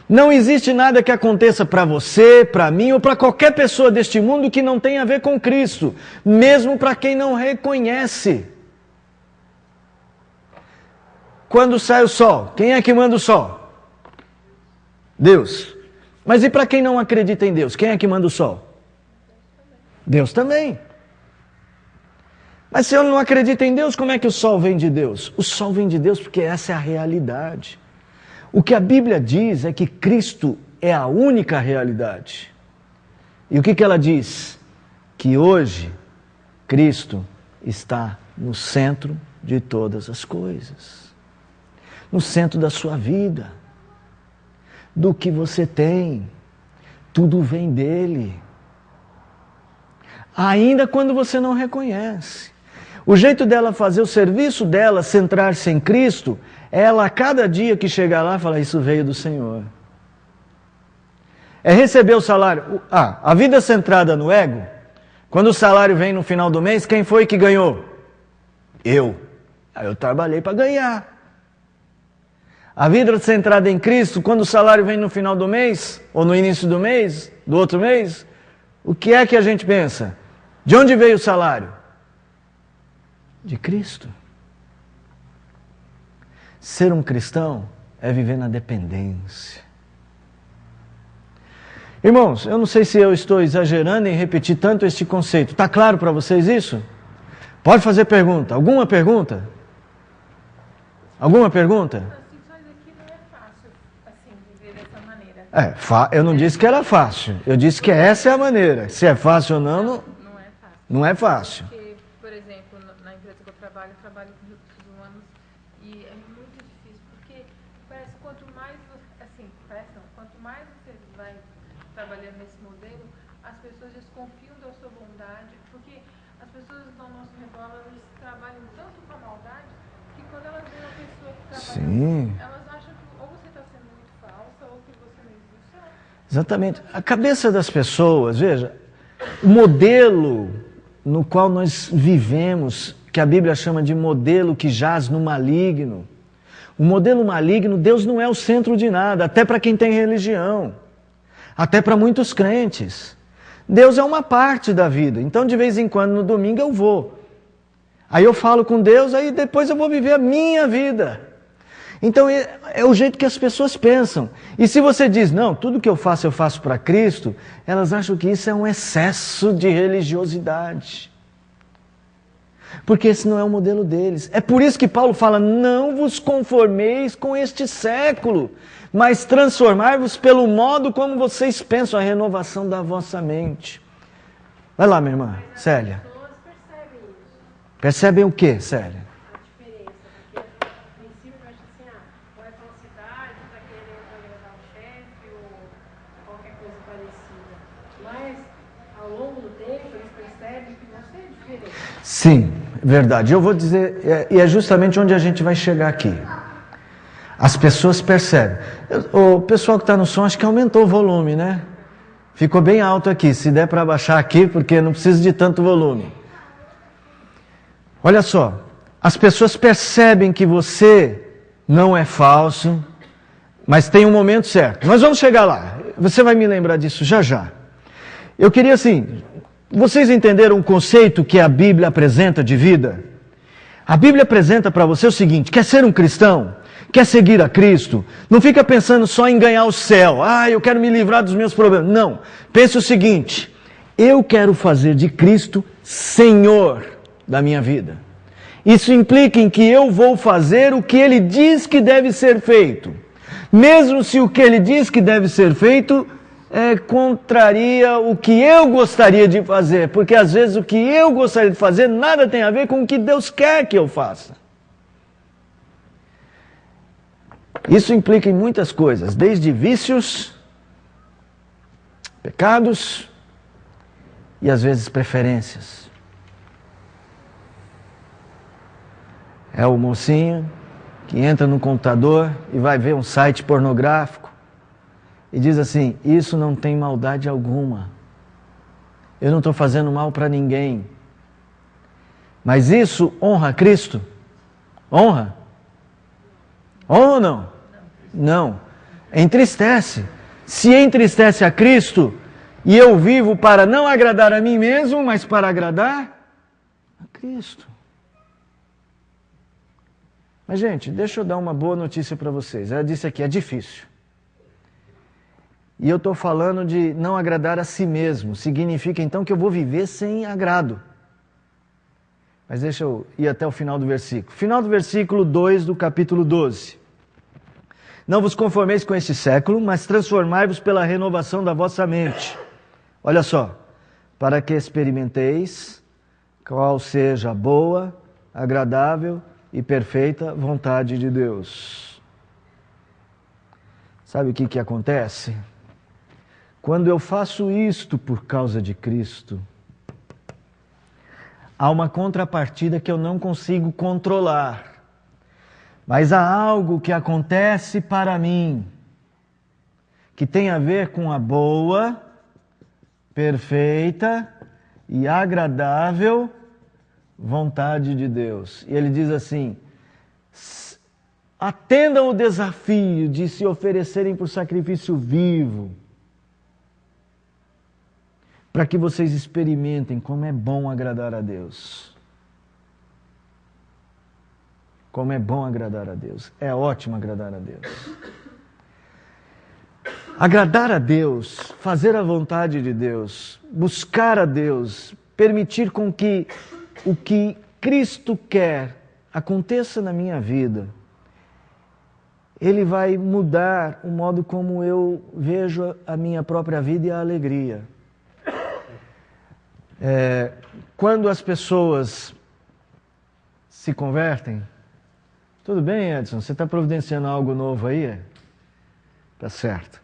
Não existe nada que aconteça para você, para mim ou para qualquer pessoa deste mundo que não tenha a ver com Cristo, mesmo para quem não reconhece. Quando sai o sol, quem é que manda o sol? Deus. Mas e para quem não acredita em Deus, quem é que manda o sol? Deus também. Mas se eu não acredito em Deus, como é que o sol vem de Deus? O sol vem de Deus porque essa é a realidade. O que a Bíblia diz é que Cristo é a única realidade. E o que ela diz? Que hoje Cristo está no centro de todas as coisas. No centro da sua vida. Do que você tem. Tudo vem dele. Ainda quando você não reconhece. O jeito dela fazer o serviço dela, centrar-se em Cristo, é ela a cada dia que chegar lá, falar, isso veio do Senhor. É receber o salário. A vida centrada no ego, quando o salário vem no final do mês, quem foi que ganhou? Eu. Eu trabalhei para ganhar. A vida centrada em Cristo, quando o salário vem no final do mês, ou no início do mês, do outro mês, o que é que a gente pensa? De onde veio o salário? De Cristo. Ser um cristão é viver na dependência. Irmãos, eu não sei se eu estou exagerando em repetir tanto este conceito. Está claro para vocês isso? Pode fazer pergunta. Alguma pergunta? Alguma pergunta? Mas aqui não é fácil, assim, viver dessa maneira. Eu não disse que era fácil. Eu disse que essa é a maneira. Se é fácil ou não, Não é fácil. não é fácil. Porque, por exemplo, na empresa que eu trabalho com recursos humanos e é muito difícil, porque parece que quanto mais você vai trabalhando nesse modelo, as pessoas desconfiam da sua bondade, porque as pessoas que estão ao nosso redor, elas trabalham tanto com a maldade, que quando elas veem uma pessoa que trabalha, Sim. elas acham que ou você está sendo muito falsa, ou que você não Exatamente. A cabeça das pessoas, veja, o modelo no qual nós vivemos, que a Bíblia chama de modelo que jaz no maligno. O modelo maligno, Deus não é o centro de nada, até para quem tem religião, até para muitos crentes. Deus é uma parte da vida, então de vez em quando no domingo eu vou. Aí eu falo com Deus, aí depois eu vou viver a minha vida. Então é o jeito que as pessoas pensam. E se você diz, não, tudo que eu faço para Cristo, elas acham que isso é um excesso de religiosidade. Porque esse não é o modelo deles. É por isso que Paulo fala, não vos conformeis com este século, mas transformai-vos pelo modo como vocês pensam, a renovação da vossa mente. Vai lá, minha irmã, Célia. As pessoas percebem isso. Percebem o quê, Célia? A diferença. Porque, a princípio, eu acho assim, vai para uma cidade, está querendo agradar o chefe ou qualquer coisa parecida. Mas, ao longo do tempo, eles percebem que não é diferente. Sim, verdade. Eu vou dizer, e é justamente onde a gente vai chegar aqui. As pessoas percebem. O pessoal que está no som, acho que aumentou o volume, né? Ficou bem alto aqui. Se der para baixar aqui, porque não precisa de tanto volume. Olha só, as pessoas percebem que você não é falso, mas tem um momento certo. Nós vamos chegar lá. Você vai me lembrar disso já já. Eu queria assim, vocês entenderam o conceito que a Bíblia apresenta de vida? A Bíblia apresenta para você o seguinte, quer ser um cristão? Quer seguir a Cristo? Não fica pensando só em ganhar o céu. Eu quero me livrar dos meus problemas. Não. Pense o seguinte, eu quero fazer de Cristo Senhor da minha vida. Isso implica em que eu vou fazer o que Ele diz que deve ser feito. Mesmo se o que Ele diz que deve ser feito contraria o que eu gostaria de fazer. Porque às vezes o que eu gostaria de fazer nada tem a ver com o que Deus quer que eu faça. Isso implica em muitas coisas, desde vícios, pecados e às vezes preferências. É o mocinho que entra no computador e vai ver um site pornográfico e diz assim, isso não tem maldade alguma. Eu não estou fazendo mal para ninguém. Mas isso honra a Cristo? Honra? Honra ou não? Não. Entristece. Se entristece a Cristo e eu vivo para não agradar a mim mesmo, mas para agradar a Cristo. Mas, gente, deixa eu dar uma boa notícia para vocês. Ela disse aqui, é difícil. E eu estou falando de não agradar a si mesmo. Significa, então, que eu vou viver sem agrado. Mas deixa eu ir até o final do versículo. Final do versículo 2 do capítulo 12. Não vos conformeis com este século, mas transformai-vos pela renovação da vossa mente. Olha só. Para que experimenteis qual seja a boa, agradável e perfeita vontade de Deus. Sabe o que acontece? Quando eu faço isto por causa de Cristo, há uma contrapartida que eu não consigo controlar. Mas há algo que acontece para mim, que tem a ver com a boa, perfeita e agradável vontade de Deus. E ele diz assim, atendam o desafio de se oferecerem por sacrifício vivo, para que vocês experimentem como é bom agradar a Deus. Como é bom agradar a Deus. É ótimo agradar a Deus. Agradar a Deus, fazer a vontade de Deus, buscar a Deus, permitir com que o que Cristo quer aconteça na minha vida, Ele vai mudar o modo como eu vejo a minha própria vida e a alegria. Quando as pessoas se convertem, tudo bem, Edson? Você está providenciando algo novo aí? Tá certo.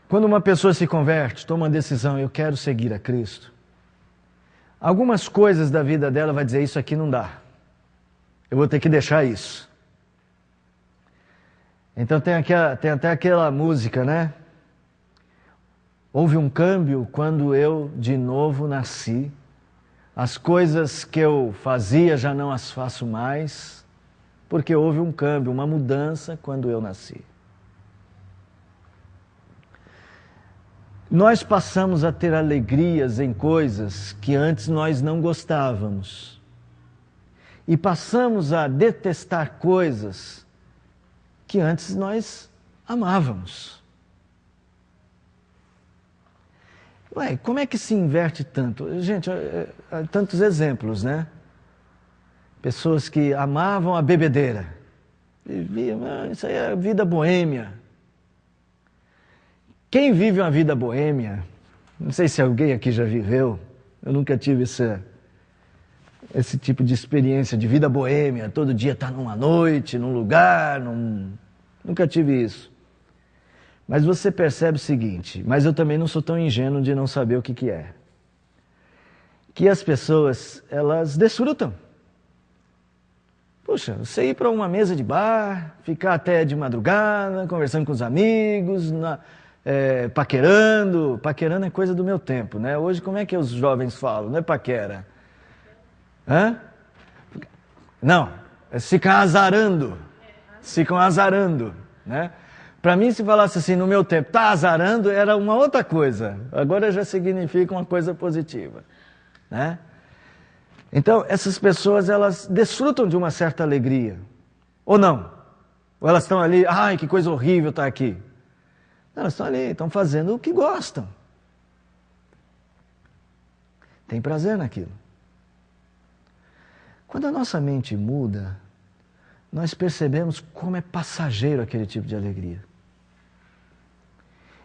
Quando uma pessoa se converte, toma uma decisão, eu quero seguir a Cristo, algumas coisas da vida dela vai dizer, isso aqui não dá. Eu vou ter que deixar isso. Então tem até aquela música, né? Houve um câmbio quando eu de novo nasci. As coisas que eu fazia já não as faço mais, porque houve um câmbio, uma mudança quando eu nasci. Nós passamos a ter alegrias em coisas que antes nós não gostávamos. E passamos a detestar coisas que antes nós amávamos. Ué, como é que se inverte tanto? Gente, há tantos exemplos, né? Pessoas que amavam a bebedeira. Viviam, isso aí é vida boêmia. Quem vive uma vida boêmia, não sei se alguém aqui já viveu, eu nunca tive esse tipo de experiência de vida boêmia, todo dia estar numa noite, num lugar, nunca tive isso. Mas você percebe o seguinte, mas eu também não sou tão ingênuo de não saber o que é. Que as pessoas, elas desfrutam. Puxa, você ir para uma mesa de bar, ficar até de madrugada, conversando com os amigos, paquerando. Paquerando é coisa do meu tempo, né? Hoje, como é que os jovens falam? Não é paquera? Hã? Não, eles ficam azarando. Ficam azarando, né? Para mim, se falasse assim, no meu tempo, tá azarando, era uma outra coisa. Agora já significa uma coisa positiva, né? Então, essas pessoas, elas desfrutam de uma certa alegria. Ou não? Ou elas estão ali, ai, que coisa horrível estar aqui. Não, elas estão ali, estão fazendo o que gostam. Tem prazer naquilo. Quando a nossa mente muda, nós percebemos como é passageiro aquele tipo de alegria.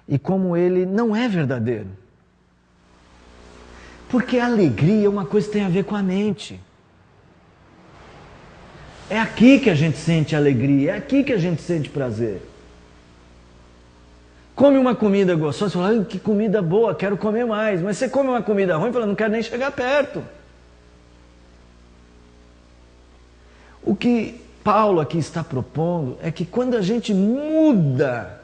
E como ele não é verdadeiro. Porque a alegria é uma coisa que tem a ver com a mente. É aqui que a gente sente alegria, é aqui que a gente sente prazer. Come uma comida gostosa, você fala, que comida boa, quero comer mais. Mas você come uma comida ruim e fala, não quero nem chegar perto. O que Paulo aqui está propondo é que quando a gente muda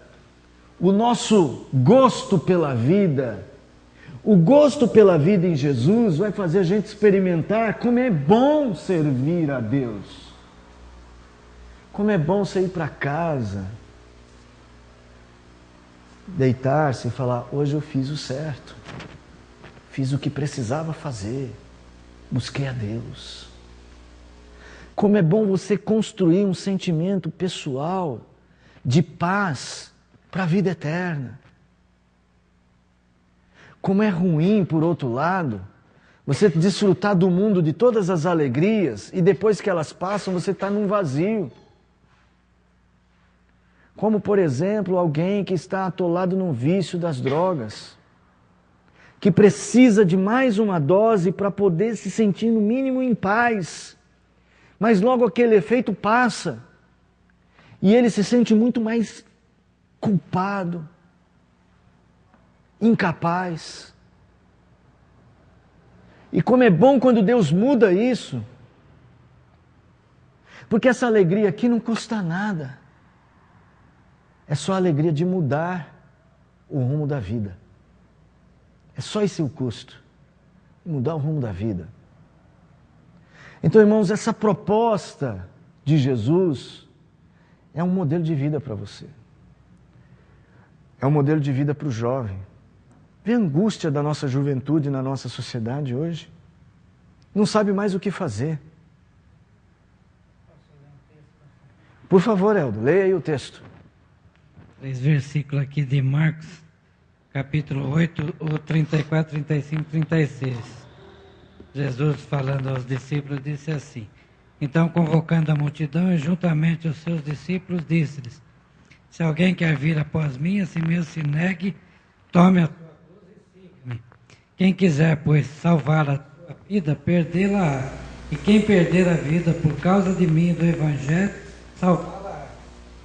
o nosso gosto pela vida, o gosto pela vida em Jesus vai fazer a gente experimentar como é bom servir a Deus. Como é bom você ir para casa, deitar-se e falar, hoje eu fiz o certo, fiz o que precisava fazer, busquei a Deus. Como é bom você construir um sentimento pessoal de paz para a vida eterna. Como é ruim, por outro lado, você desfrutar do mundo de todas as alegrias e depois que elas passam você está num vazio. Como, por exemplo, alguém que está atolado no vício das drogas, que precisa de mais uma dose para poder se sentir no mínimo em paz. Mas logo aquele efeito passa e ele se sente muito mais culpado, incapaz. E como é bom quando Deus muda isso, porque essa alegria aqui não custa nada, é só a alegria de mudar o rumo da vida. É só esse o custo, mudar o rumo da vida. Então, irmãos, essa proposta de Jesus é um modelo de vida para você. É um modelo de vida para o jovem. Vê a angústia da nossa juventude na nossa sociedade hoje. Não sabe mais o que fazer. Por favor, Eldo, leia aí o texto. 3 versículos aqui de Marcos, capítulo 8, 34, 35, 36. Jesus, falando aos discípulos, disse assim: então, convocando a multidão e juntamente os seus discípulos, disse-lhes: se alguém quer vir após mim, assim mesmo se negue, tome a sua cruz e siga-me. Quem quiser, pois, salvar a sua vida, perdê-la. E quem perder a vida por causa de mim e do Evangelho, salvá-la.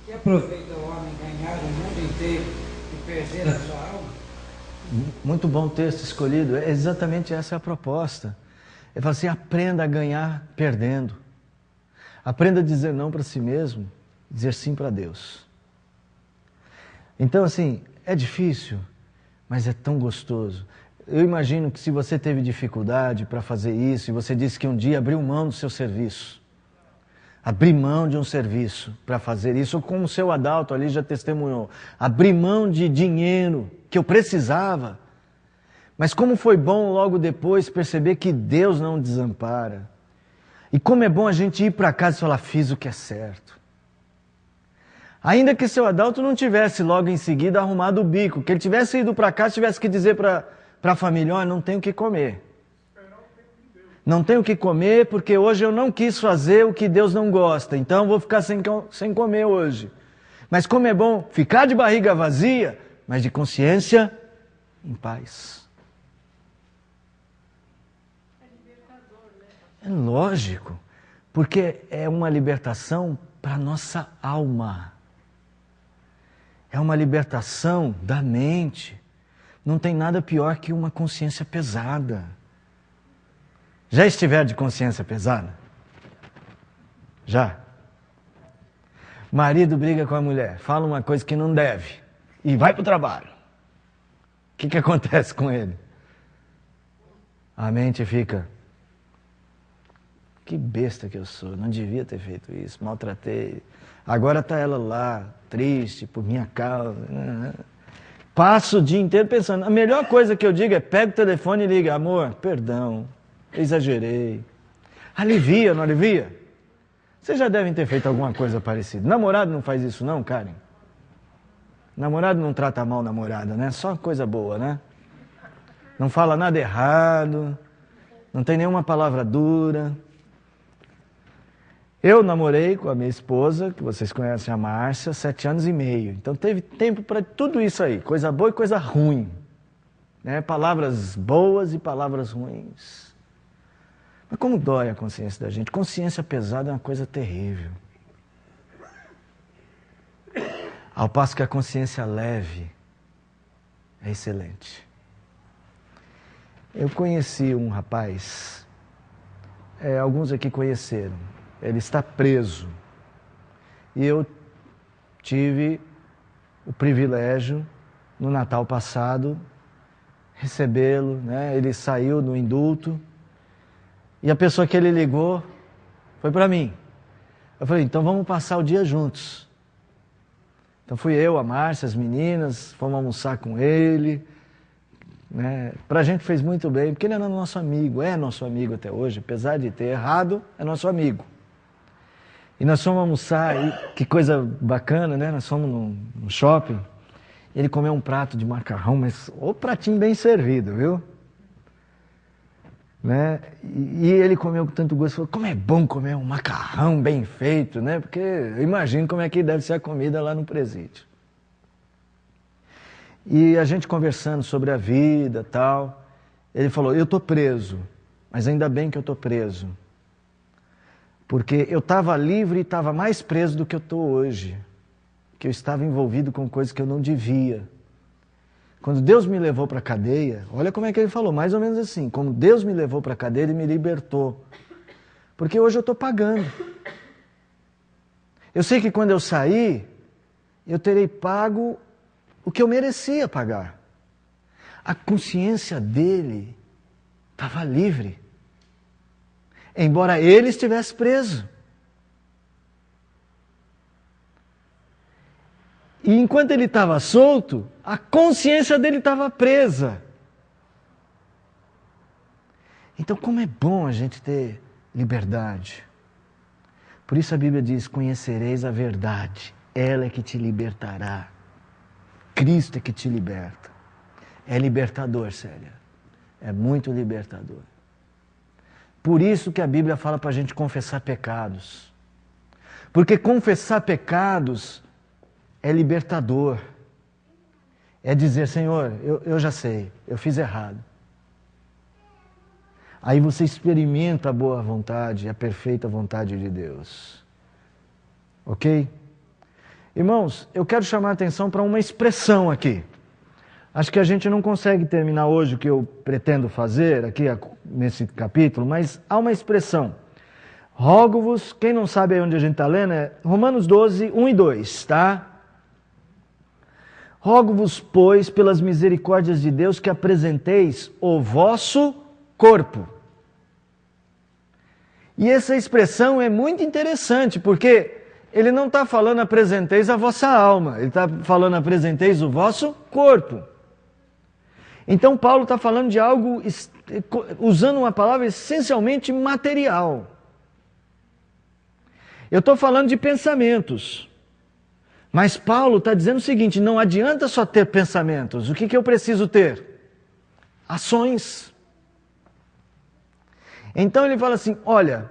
Que aproveita o homem ganhar o mundo inteiro e perder a sua alma? Muito bom texto escolhido. É exatamente essa a proposta. Ele fala assim, aprenda a ganhar perdendo. Aprenda a dizer não para si mesmo, dizer sim para Deus. Então, assim, é difícil, mas é tão gostoso. Eu imagino que se você teve dificuldade para fazer isso, e você disse que um dia abriu mão do seu serviço, abrir mão de um serviço para fazer isso, como o seu Adalto ali já testemunhou, abrir mão de dinheiro que eu precisava, mas como foi bom logo depois perceber que Deus não desampara. E como é bom a gente ir para casa e falar, fiz o que é certo. Ainda que seu Adalto não tivesse logo em seguida arrumado o bico, que ele tivesse ido para casa, tivesse que dizer para a família, olha, não tenho o que comer. Não tenho o que comer porque hoje eu não quis fazer o que Deus não gosta, então vou ficar sem comer hoje. Mas como é bom ficar de barriga vazia, mas de consciência em paz. É lógico, porque é uma libertação para a nossa alma. É uma libertação da mente. Não tem nada pior que uma consciência pesada. Já estiver de consciência pesada? Já? Marido briga com a mulher, fala uma coisa que não deve e vai para o trabalho. O que acontece com ele? A mente fica, que besta que eu sou, não devia ter feito isso, maltratei. Agora está ela lá, triste por minha causa. Passo o dia inteiro pensando, a melhor coisa que eu digo é pega o telefone e liga, amor, perdão. Exagerei. Alivia, não alivia? Vocês já devem ter feito alguma coisa parecida. Namorado não faz isso não, Karen? Namorado não trata mal namorada, né? Só coisa boa, né? Não fala nada errado, não tem nenhuma palavra dura. Eu namorei com a minha esposa, que vocês conhecem, a Márcia, 7 anos e meio. Então teve tempo para tudo isso aí, coisa boa e coisa ruim. Né? Palavras boas e palavras ruins. Mas como dói a consciência da gente? Consciência pesada é uma coisa terrível. Ao passo que a consciência leve é excelente. Eu conheci um rapaz, alguns aqui conheceram, ele está preso. E eu tive o privilégio, no Natal passado, recebê-lo, né? Ele saiu do indulto. E a pessoa que ele ligou foi para mim. Eu falei, então vamos passar o dia juntos. Então fui eu, a Márcia, as meninas, fomos almoçar com ele. Né? Pra gente fez muito bem, porque ele era nosso amigo, é nosso amigo até hoje, apesar de ter errado, é nosso amigo. E nós fomos almoçar, e que coisa bacana, né? Nós fomos no shopping, ele comeu um prato de macarrão, mas o pratinho bem servido, viu? Né? E ele comeu com tanto gosto, falou, como é bom comer um macarrão bem feito, né? Porque eu imagino como é que deve ser a comida lá no presídio. E a gente conversando sobre a vida e tal, ele falou, eu estou preso, mas ainda bem que eu estou preso. Porque eu estava livre e estava mais preso do que eu estou hoje. Que eu estava envolvido com coisas que eu não devia. Quando Deus me levou para a cadeia, olha como é que ele falou, mais ou menos assim, quando Deus me levou para a cadeia, Ele me libertou. Porque hoje eu estou pagando. Eu sei que quando eu sair, eu terei pago o que eu merecia pagar. A consciência dele estava livre. Embora ele estivesse preso. E enquanto ele estava solto, a consciência dele estava presa. Então, como é bom a gente ter liberdade. Por isso a Bíblia diz, conhecereis a verdade, ela é que te libertará. Cristo é que te liberta. É libertador, Célia. É muito libertador. Por isso que a Bíblia fala para a gente confessar pecados. Porque confessar pecados é libertador. É dizer, Senhor, eu já sei, eu fiz errado. Aí você experimenta a boa vontade, a perfeita vontade de Deus. Ok? Irmãos, eu quero chamar a atenção para uma expressão aqui. Acho que a gente não consegue terminar hoje o que eu pretendo fazer aqui nesse capítulo, mas há uma expressão. Rogo-vos, quem não sabe aí onde a gente está lendo, é Romanos 12, 1 e 2, tá? Rogo-vos, pois, pelas misericórdias de Deus, que apresenteis o vosso corpo. E essa expressão é muito interessante, porque ele não está falando apresenteis a vossa alma, ele está falando apresenteis o vosso corpo. Então Paulo está falando de algo, usando uma palavra essencialmente material. Eu estou falando de pensamentos. Mas Paulo está dizendo o seguinte, não adianta só ter pensamentos. O que eu preciso ter? Ações. Então ele fala assim, olha,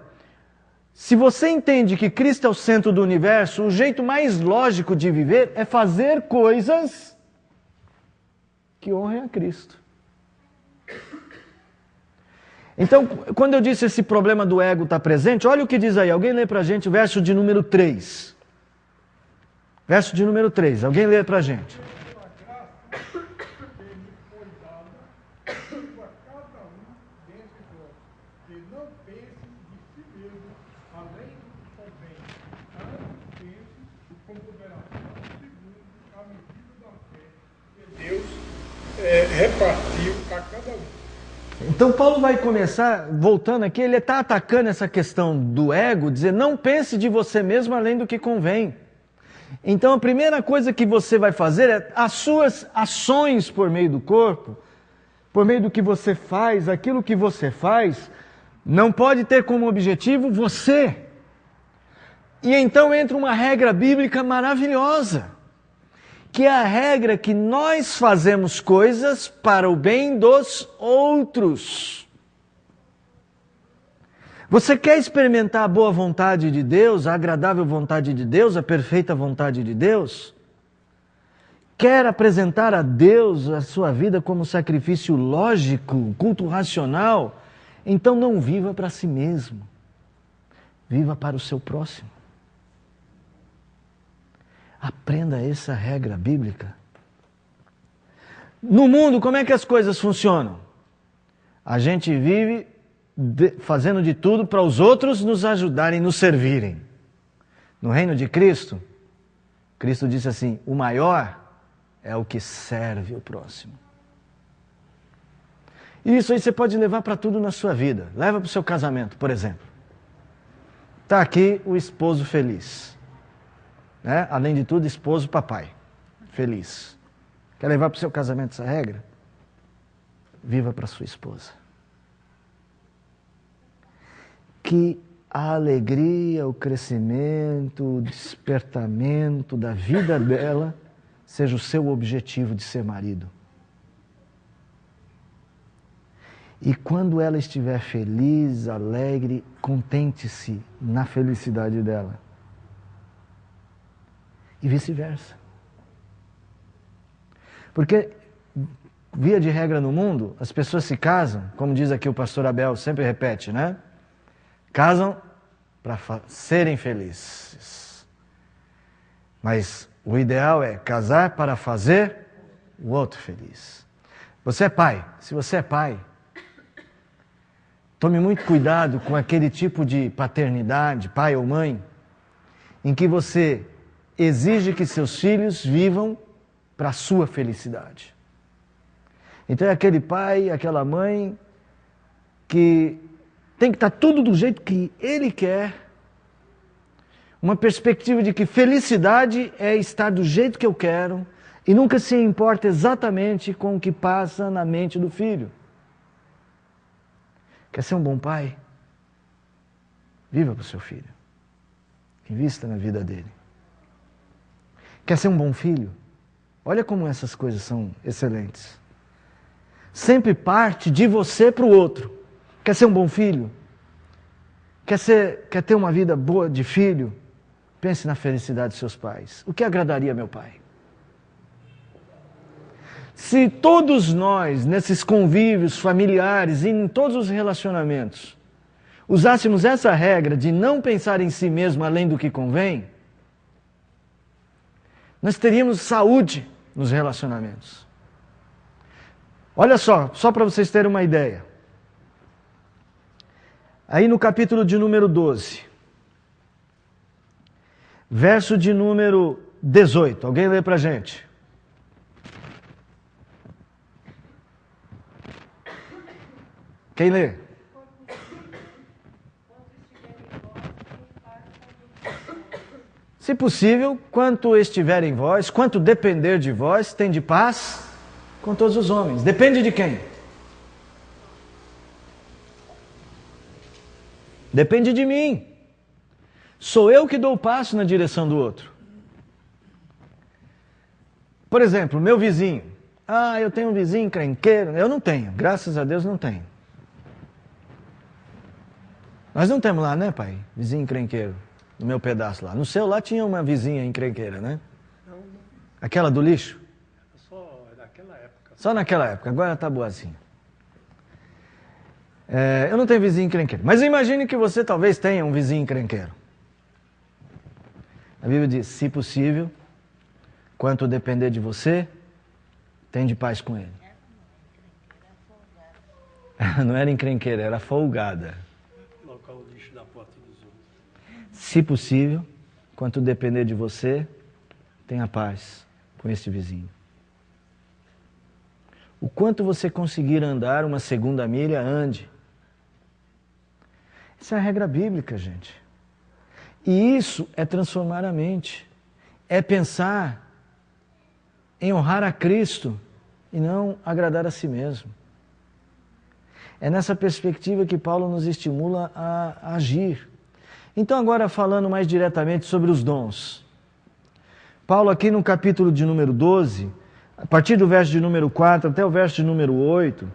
se você entende que Cristo é o centro do universo, o jeito mais lógico de viver é fazer coisas que honrem a Cristo. Então, quando eu disse esse problema do ego está presente, olha o que diz aí. Alguém lê para a gente o verso de número 3. Verso de número 3. Alguém lê para a gente. Repartiu a cada um. Então Paulo vai começar, voltando aqui, ele está atacando essa questão do ego, dizer, não pense de você mesmo além do que convém. Então a primeira coisa que você vai fazer é as suas ações por meio do corpo, por meio do que você faz, aquilo que você faz, não pode ter como objetivo você. E então entra uma regra bíblica maravilhosa, que é a regra que nós fazemos coisas para o bem dos outros. Você quer experimentar a boa vontade de Deus, a agradável vontade de Deus, a perfeita vontade de Deus? Quer apresentar a Deus a sua vida como sacrifício lógico, culto racional? Então não viva para si mesmo. Viva para o seu próximo. Aprenda essa regra bíblica. No mundo, como é que as coisas funcionam? A gente vive fazendo de tudo para os outros nos ajudarem, nos servirem. No reino de Cristo, Cristo disse assim, o maior é o que serve o próximo. E isso aí você pode levar para tudo na sua vida. Leva para o seu casamento, por exemplo. Está aqui o esposo feliz. Né? Além de tudo, esposo, papai. Feliz. Quer levar para o seu casamento essa regra? Viva para sua esposa. Que a alegria, o crescimento, o despertamento da vida dela seja o seu objetivo de ser marido. E quando ela estiver feliz, alegre, contente-se na felicidade dela. E vice-versa. Porque, via de regra no mundo, as pessoas se casam, como diz aqui o pastor Abel, sempre repete, né? Casam para serem felizes. Mas o ideal é casar para fazer o outro feliz. Você é pai. Se você é pai, tome muito cuidado com aquele tipo de paternidade, pai ou mãe, em que você exige que seus filhos vivam para a sua felicidade. Então é aquele pai, aquela mãe que tem que estar tudo do jeito que ele quer. Uma perspectiva de que felicidade é estar do jeito que eu quero e nunca se importa exatamente com o que passa na mente do filho. Quer ser um bom pai? Viva para o seu filho. Invista na vida dele. Quer ser um bom filho? Olha como essas coisas são excelentes. Sempre parte de você para o outro. Quer ser um bom filho? Quer ter uma vida boa de filho? Pense na felicidade dos seus pais. O que agradaria meu pai? Se todos nós, nesses convívios familiares e em todos os relacionamentos, usássemos essa regra de não pensar em si mesmo além do que convém, nós teríamos saúde nos relacionamentos. Olha só para vocês terem uma ideia. Aí no capítulo de número 12, verso de número 18. Alguém lê para a gente. Quem lê? Se possível, quanto estiver em vós, quanto depender de vós, tende paz com todos os homens. Depende de quem? Depende de mim. Sou eu que dou o passo na direção do outro. Por exemplo, meu vizinho. Ah, eu tenho um vizinho encrenqueiro. Eu não tenho, graças a Deus não tenho. Nós não temos lá, né, pai? Vizinho encrenqueiro. No meu pedaço lá. No seu lá tinha uma vizinha encrenqueira, né? Não, Aquela do lixo? só naquela época. Só naquela época, agora tá boazinha. Eu não tenho vizinho encrenqueiro. Mas imagine que você talvez tenha um vizinho encrenqueiro. A Bíblia diz, se possível, quanto depender de você, tende paz com ele. Não era encrenqueira, era folgada. Colocar o lixo na porta dos outros. Se possível, quanto depender de você, tenha paz com este vizinho. O quanto você conseguir andar uma segunda milha, ande. Isso é a regra bíblica, gente. E isso é transformar a mente. É pensar em honrar a Cristo e não agradar a si mesmo. É nessa perspectiva que Paulo nos estimula a agir. Então agora falando mais diretamente sobre os dons. Paulo aqui no capítulo de número 12, a partir do verso de número 4 até o verso de número 8,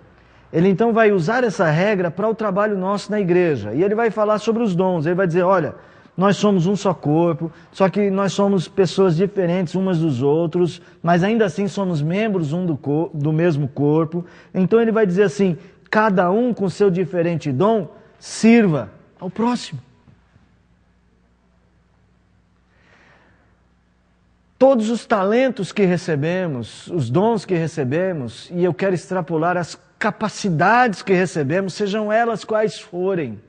ele então vai usar essa regra para o trabalho nosso na igreja. E ele vai falar sobre os dons. Ele vai dizer, olha, nós somos um só corpo, só que nós somos pessoas diferentes umas dos outros, mas ainda assim somos membros do mesmo corpo. Então ele vai dizer assim, cada um com seu diferente dom, sirva ao próximo. Todos os talentos que recebemos, os dons que recebemos, e eu quero extrapolar as capacidades que recebemos, sejam elas quais forem,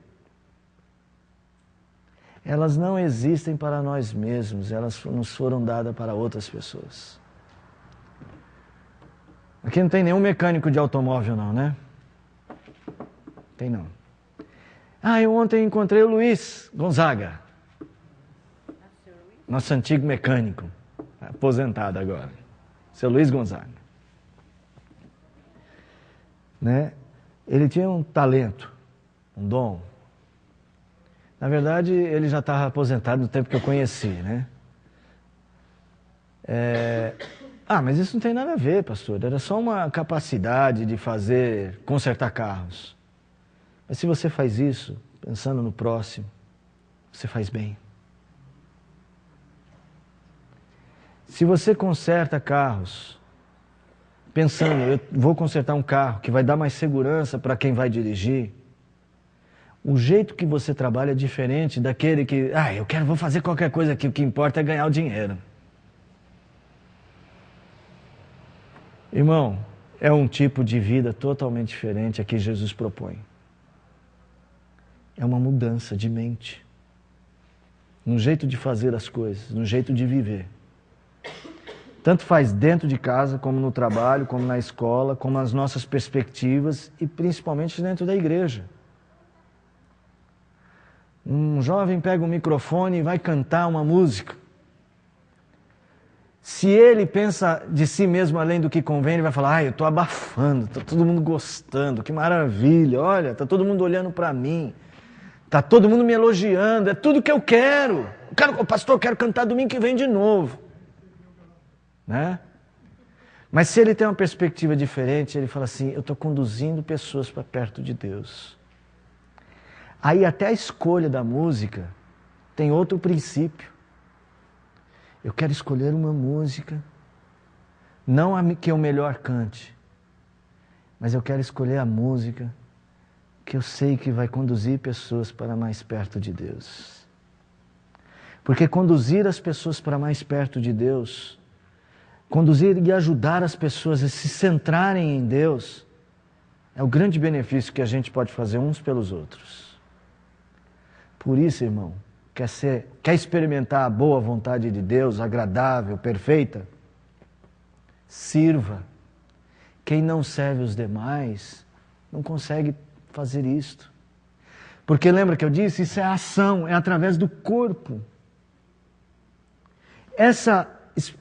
elas não existem para nós mesmos, elas nos foram dadas para outras pessoas. Aqui não tem nenhum mecânico de automóvel não, né? Tem não. Eu ontem encontrei o Luiz Gonzaga, nosso antigo mecânico, aposentado agora, seu Luiz Gonzaga. Né? Ele tinha um talento, um dom. Na verdade, ele já estava aposentado no tempo que eu conheci, né? Mas isso não tem nada a ver, pastor. Era só uma capacidade de consertar carros. Mas se você faz isso, pensando no próximo, você faz bem. Se você conserta carros, pensando, eu vou consertar um carro que vai dar mais segurança para quem vai dirigir, o jeito que você trabalha é diferente daquele que, vou fazer qualquer coisa aqui, o que importa é ganhar o dinheiro. Irmão, é um tipo de vida totalmente diferente a que Jesus propõe. É uma mudança de mente, no jeito de fazer as coisas, no jeito de viver. Tanto faz dentro de casa, como no trabalho, como na escola, como as nossas perspectivas e principalmente dentro da igreja. Um jovem pega um microfone e vai cantar uma música. Se ele pensa de si mesmo além do que convém, ele vai falar, eu estou abafando, está todo mundo gostando, que maravilha, olha, está todo mundo olhando para mim, está todo mundo me elogiando, é tudo que eu quero. Pastor, eu quero cantar domingo que vem de novo. Né? Mas se ele tem uma perspectiva diferente, ele fala assim, eu estou conduzindo pessoas para perto de Deus. Aí até a escolha da música tem outro princípio. Eu quero escolher uma música, não a que eu melhor cante, mas eu quero escolher a música que eu sei que vai conduzir pessoas para mais perto de Deus. Porque conduzir as pessoas para mais perto de Deus, conduzir e ajudar as pessoas a se centrarem em Deus, é o grande benefício que a gente pode fazer uns pelos outros. Por isso, irmão, quer experimentar a boa vontade de Deus, agradável, perfeita? Sirva. Quem não serve os demais, não consegue fazer isto. Porque lembra que eu disse? Isso é ação, é através do corpo.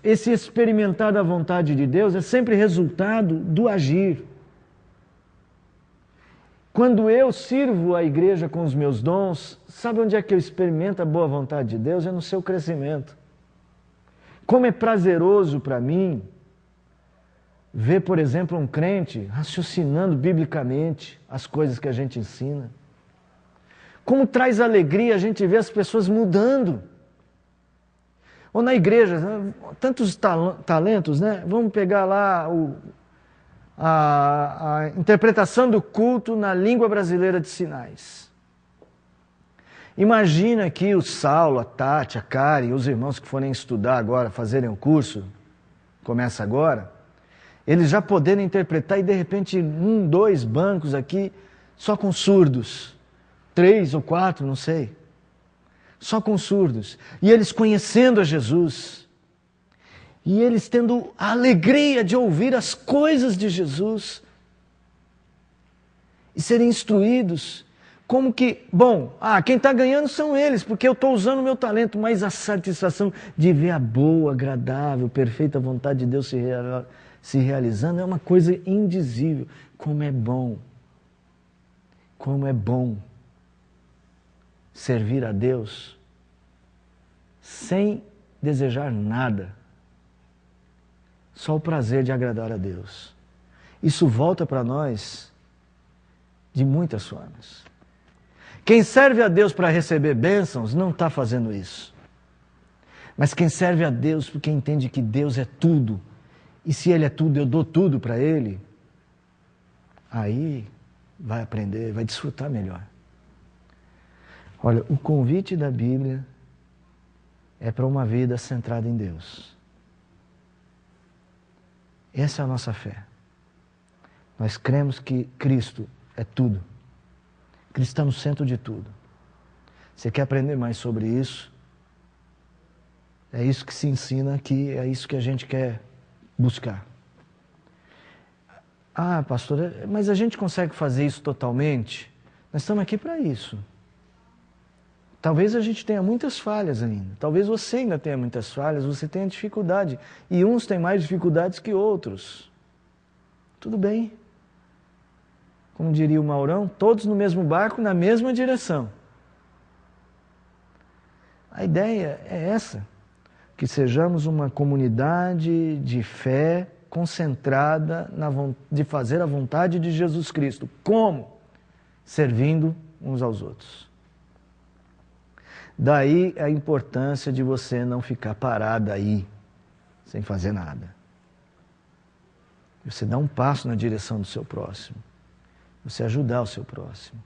Esse experimentar da vontade de Deus é sempre resultado do agir. Quando eu sirvo a igreja com os meus dons, sabe onde é que eu experimento a boa vontade de Deus? É no seu crescimento. Como é prazeroso para mim ver, por exemplo, um crente raciocinando biblicamente as coisas que a gente ensina. Como traz alegria a gente ver as pessoas mudando. Ou na igreja, tantos talentos, né? Vamos pegar lá a interpretação do culto na língua brasileira de sinais. Imagina que o Saulo, a Tati, a Kari, os irmãos que forem estudar agora, fazerem o curso, começa agora, eles já poderem interpretar e de repente 2 bancos aqui só com surdos, 3 ou 4, não sei, só com surdos, e eles conhecendo a Jesus, e eles tendo a alegria de ouvir as coisas de Jesus, e serem instruídos, como que, quem está ganhando são eles, porque eu estou usando o meu talento, mas a satisfação de ver a boa, agradável, perfeita vontade de Deus se realizando é uma coisa indizível. Como é bom servir a Deus sem desejar nada, só o prazer de agradar a Deus. Isso volta para nós de muitas formas. Quem serve a Deus para receber bênçãos não está fazendo isso. Mas quem serve a Deus porque entende que Deus é tudo, e se Ele é tudo, eu dou tudo para Ele, aí vai aprender, vai desfrutar melhor. Olha, o convite da Bíblia é para uma vida centrada em Deus. Essa é a nossa fé. Nós cremos que Cristo é tudo. Cristo está no centro de tudo. Você quer aprender mais sobre isso? É isso que se ensina aqui, é isso que a gente quer buscar. Ah, pastor, mas a gente consegue fazer isso totalmente? Nós estamos aqui para isso. Talvez a gente tenha muitas falhas ainda. Talvez você ainda tenha muitas falhas, você tenha dificuldade. E uns têm mais dificuldades que outros. Tudo bem. Como diria o Maurão, todos no mesmo barco, na mesma direção. A ideia é essa, que sejamos uma comunidade de fé concentrada de fazer a vontade de Jesus Cristo. Como? Servindo uns aos outros. Daí a importância de você não ficar parado aí, sem fazer nada. Você dá um passo na direção do seu próximo. Você ajudar o seu próximo.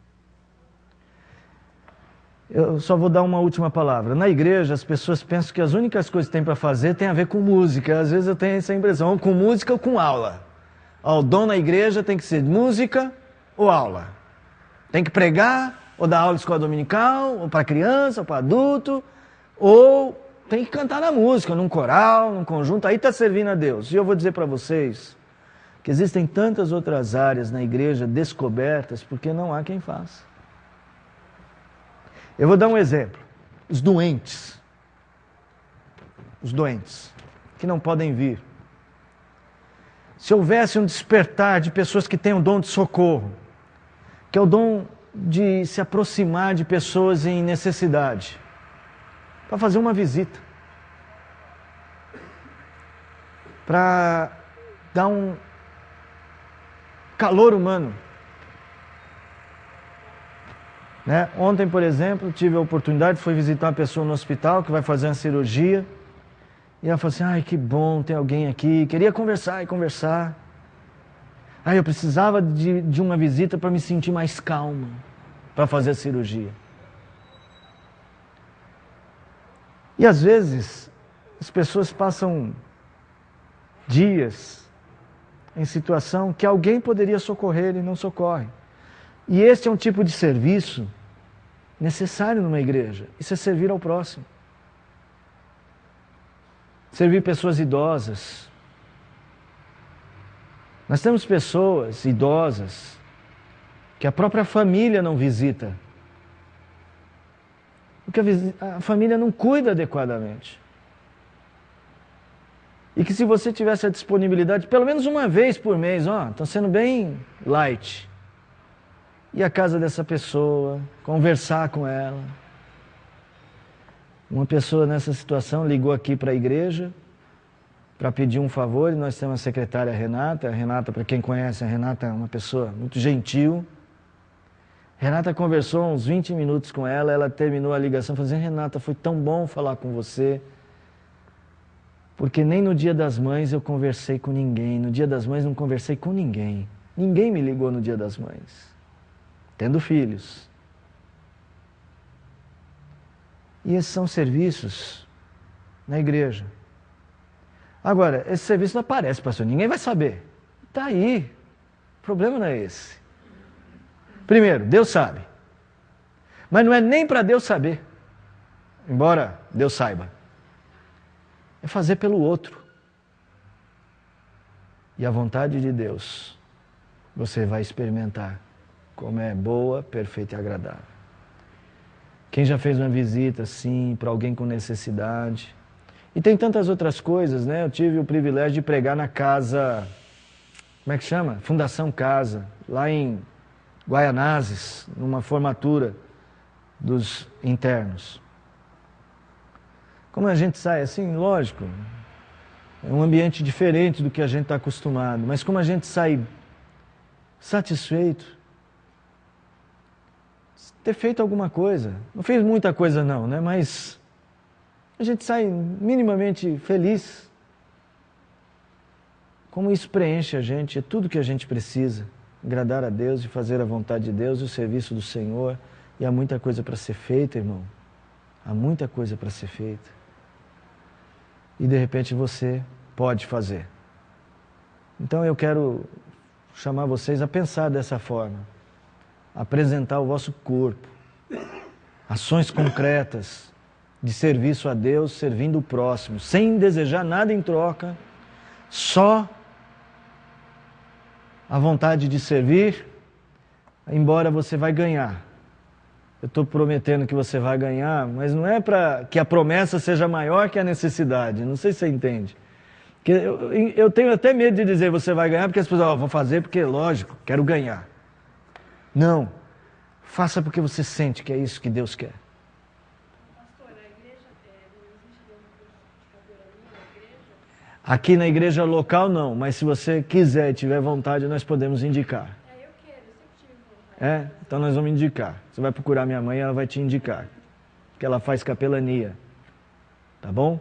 Eu só vou dar uma última palavra. Na igreja, as pessoas pensam que as únicas coisas que tem para fazer tem a ver com música. Às vezes eu tenho essa impressão, ou com música ou com aula. O dom na igreja tem que ser música ou aula. Tem que pregar, ou dar aula de escola dominical, ou para criança, ou para adulto, ou tem que cantar na música, num coral, num conjunto, aí está servindo a Deus. E eu vou dizer para vocês que existem tantas outras áreas na igreja descobertas, porque não há quem faça. Eu vou dar um exemplo. Os doentes, que não podem vir. Se houvesse um despertar de pessoas que têm o dom de socorro, que é o dom de se aproximar de pessoas em necessidade, para fazer uma visita, para dar um calor humano. Né? Ontem, por exemplo, tive a oportunidade, fui visitar uma pessoa no hospital que vai fazer uma cirurgia, e ela falou assim, ai, que bom, tem alguém aqui, queria conversar e conversar. Eu precisava de uma visita para me sentir mais calma, para fazer a cirurgia. E às vezes, as pessoas passam dias em situação que alguém poderia socorrer e não socorre. E este é um tipo de serviço necessário numa igreja. Isso é servir ao próximo. Servir pessoas idosas. Nós temos pessoas idosas que a própria família não visita. Porque a família não cuida adequadamente. E que se você tivesse a disponibilidade, pelo menos uma vez por mês, estão sendo bem light, ir à casa dessa pessoa, conversar com ela. Uma pessoa nessa situação ligou aqui para a igreja para pedir um favor, e nós temos a secretária Renata. A Renata, para quem conhece, a Renata é uma pessoa muito gentil. Renata conversou uns 20 minutos com ela, ela terminou a ligação falando assim: Renata, foi tão bom falar com você, porque nem no Dia das Mães eu conversei com ninguém, no Dia das Mães não conversei com ninguém. Ninguém me ligou no Dia das Mães, tendo filhos. E esses são serviços na igreja. Agora, esse serviço não aparece, pastor, ninguém vai saber. Está aí, o problema não é esse. Primeiro, Deus sabe. Mas não é nem para Deus saber, embora Deus saiba. É fazer pelo outro. E a vontade de Deus, você vai experimentar como é boa, perfeita e agradável. Quem já fez uma visita, assim, para alguém com necessidade. E tem tantas outras coisas, né? Eu tive o privilégio de pregar na casa, como é que chama? Fundação Casa, lá em Guaianazes, numa formatura dos internos. Como a gente sai assim, lógico, é um ambiente diferente do que a gente está acostumado, mas como a gente sai satisfeito, ter feito alguma coisa, não fez muita coisa não, né? Mas a gente sai minimamente feliz. Como isso preenche a gente, é tudo que a gente precisa. Agradar a Deus e fazer a vontade de Deus, o serviço do Senhor. E há muita coisa para ser feita, irmão. Há muita coisa para ser feita. E de repente você pode fazer. Então eu quero chamar vocês a pensar dessa forma. Apresentar o vosso corpo. Ações concretas de serviço a Deus, servindo o próximo, sem desejar nada em troca, só a vontade de servir, embora você vai ganhar. Eu estou prometendo que você vai ganhar, mas não é para que a promessa seja maior que a necessidade. Não sei se você entende. Porque eu tenho até medo de dizer você vai ganhar, porque as pessoas vão fazer porque, lógico, quero ganhar. Não. Faça porque você sente que é isso que Deus quer. Pastor, a igreja não existe nenhum curso de capelania na igreja? Aqui na igreja local não, mas se você quiser e tiver vontade, nós podemos indicar. Eu quero, eu sempre tive vontade. Então nós vamos indicar. Você vai procurar minha mãe e ela vai te indicar. Que ela faz capelania. Tá bom?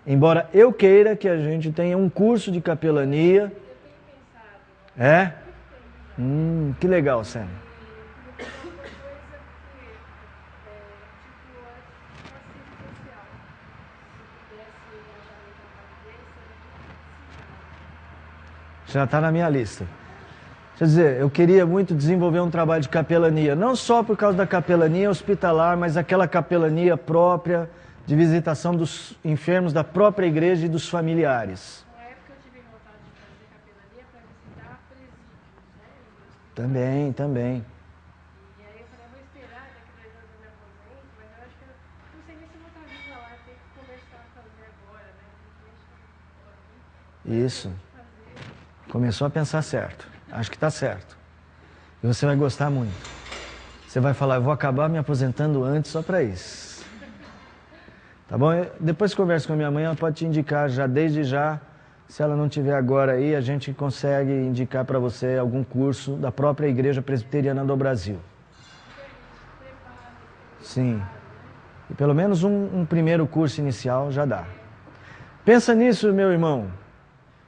Embora eu queira que a gente tenha um curso de capelania. Eu tenho pensado. Que legal, Sam. Já está na minha lista. Quer dizer, eu queria muito desenvolver um trabalho de capelania, não só por causa da capelania hospitalar, mas aquela capelania própria de visitação dos enfermos da própria igreja e dos familiares. Na época eu tive vontade de fazer capelania para visitar presídios, né? Também. E aí eu falei, vou esperar, daqui a 2 anos eu me aposento, mas eu acho que não sei nem se eu vou estar viva lá, eu tenho que começar a fazer agora, né? Isso. Começou a pensar certo. Acho que está certo. E você vai gostar muito. Você vai falar, eu vou acabar me aposentando antes só para isso. Tá bom? Depois que conversa com a minha mãe, ela pode te indicar já, desde já. Se ela não tiver agora aí, a gente consegue indicar para você algum curso da própria Igreja Presbiteriana do Brasil. Sim. E pelo menos um primeiro curso inicial já dá. Pensa nisso, meu irmão,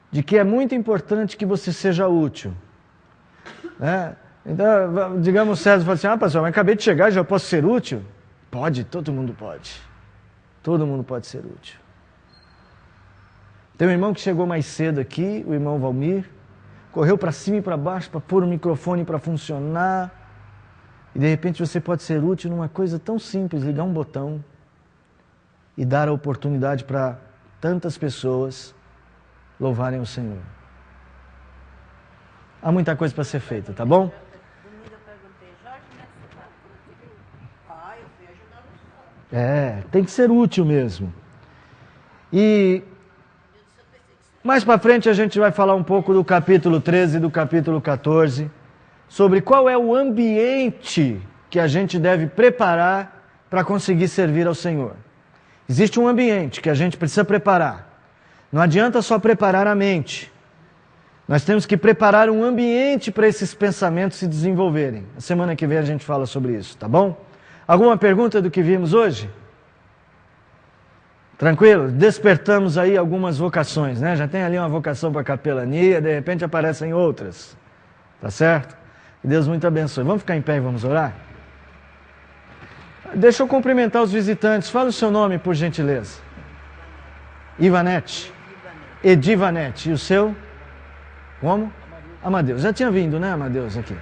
de que é muito importante que você seja útil. Né? Então, digamos, César fala assim, pastor, mas acabei de chegar, já posso ser útil? Pode, todo mundo pode. Todo mundo pode ser útil. Tem um irmão que chegou mais cedo aqui, o irmão Valmir, correu para cima e para baixo para pôr o microfone para funcionar. E de repente você pode ser útil numa coisa tão simples, ligar um botão e dar a oportunidade para tantas pessoas louvarem o Senhor. Há muita coisa para ser feita, tá bom? Tem que ser útil mesmo. E mais para frente a gente vai falar um pouco do capítulo 13 e do capítulo 14, sobre qual é o ambiente que a gente deve preparar para conseguir servir ao Senhor. Existe um ambiente que a gente precisa preparar. Não adianta só preparar a mente. Nós temos que preparar um ambiente para esses pensamentos se desenvolverem. A semana que vem a gente fala sobre isso, tá bom? Alguma pergunta do que vimos hoje? Tranquilo? Despertamos aí algumas vocações, né? Já tem ali uma vocação para capelania, de repente aparecem outras. Tá certo? Que Deus muito abençoe. Vamos ficar em pé e vamos orar? Deixa eu cumprimentar os visitantes. Fala o seu nome, por gentileza. Ivanete. Edivanete. E o seu? Como? Amadeus. Já tinha vindo, né, Amadeus, aqui?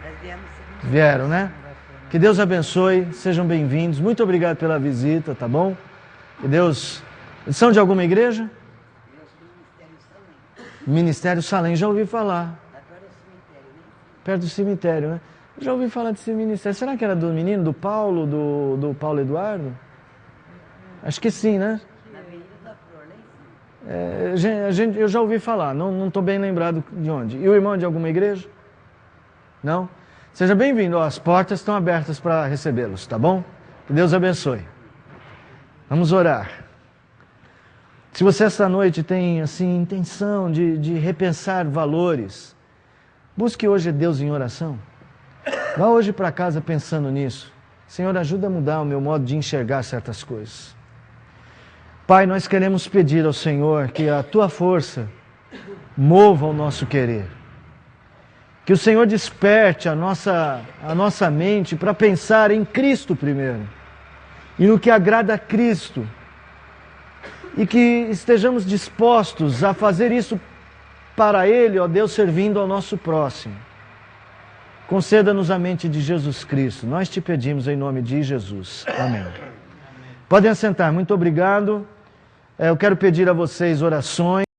Vieram, né? Que Deus abençoe. Sejam bem-vindos. Muito obrigado pela visita, tá bom? Que Deus... São de alguma igreja? Ministério Salém. Já ouvi falar. Perto do cemitério, né? Já ouvi falar desse ministério. Será que era do menino, do Paulo, do Paulo Eduardo? Acho que sim, né? Eu já ouvi falar, não estou bem lembrado de onde. E o irmão de alguma igreja? Não? Seja bem-vindo, as portas estão abertas para recebê-los, tá bom? Que Deus abençoe. Vamos orar. Se você esta noite tem assim intenção de repensar valores, busque hoje Deus em oração. Vá hoje para casa pensando nisso. Senhor, ajuda a mudar o meu modo de enxergar certas coisas. Pai, nós queremos pedir ao Senhor que a Tua força mova o nosso querer. Que o Senhor desperte a nossa mente para pensar em Cristo primeiro. E no que agrada a Cristo. E que estejamos dispostos a fazer isso para Ele, ó Deus, servindo ao nosso próximo. Conceda-nos a mente de Jesus Cristo. Nós te pedimos em nome de Jesus. Amém. Podem assentar. Muito obrigado. Eu quero pedir a vocês orações.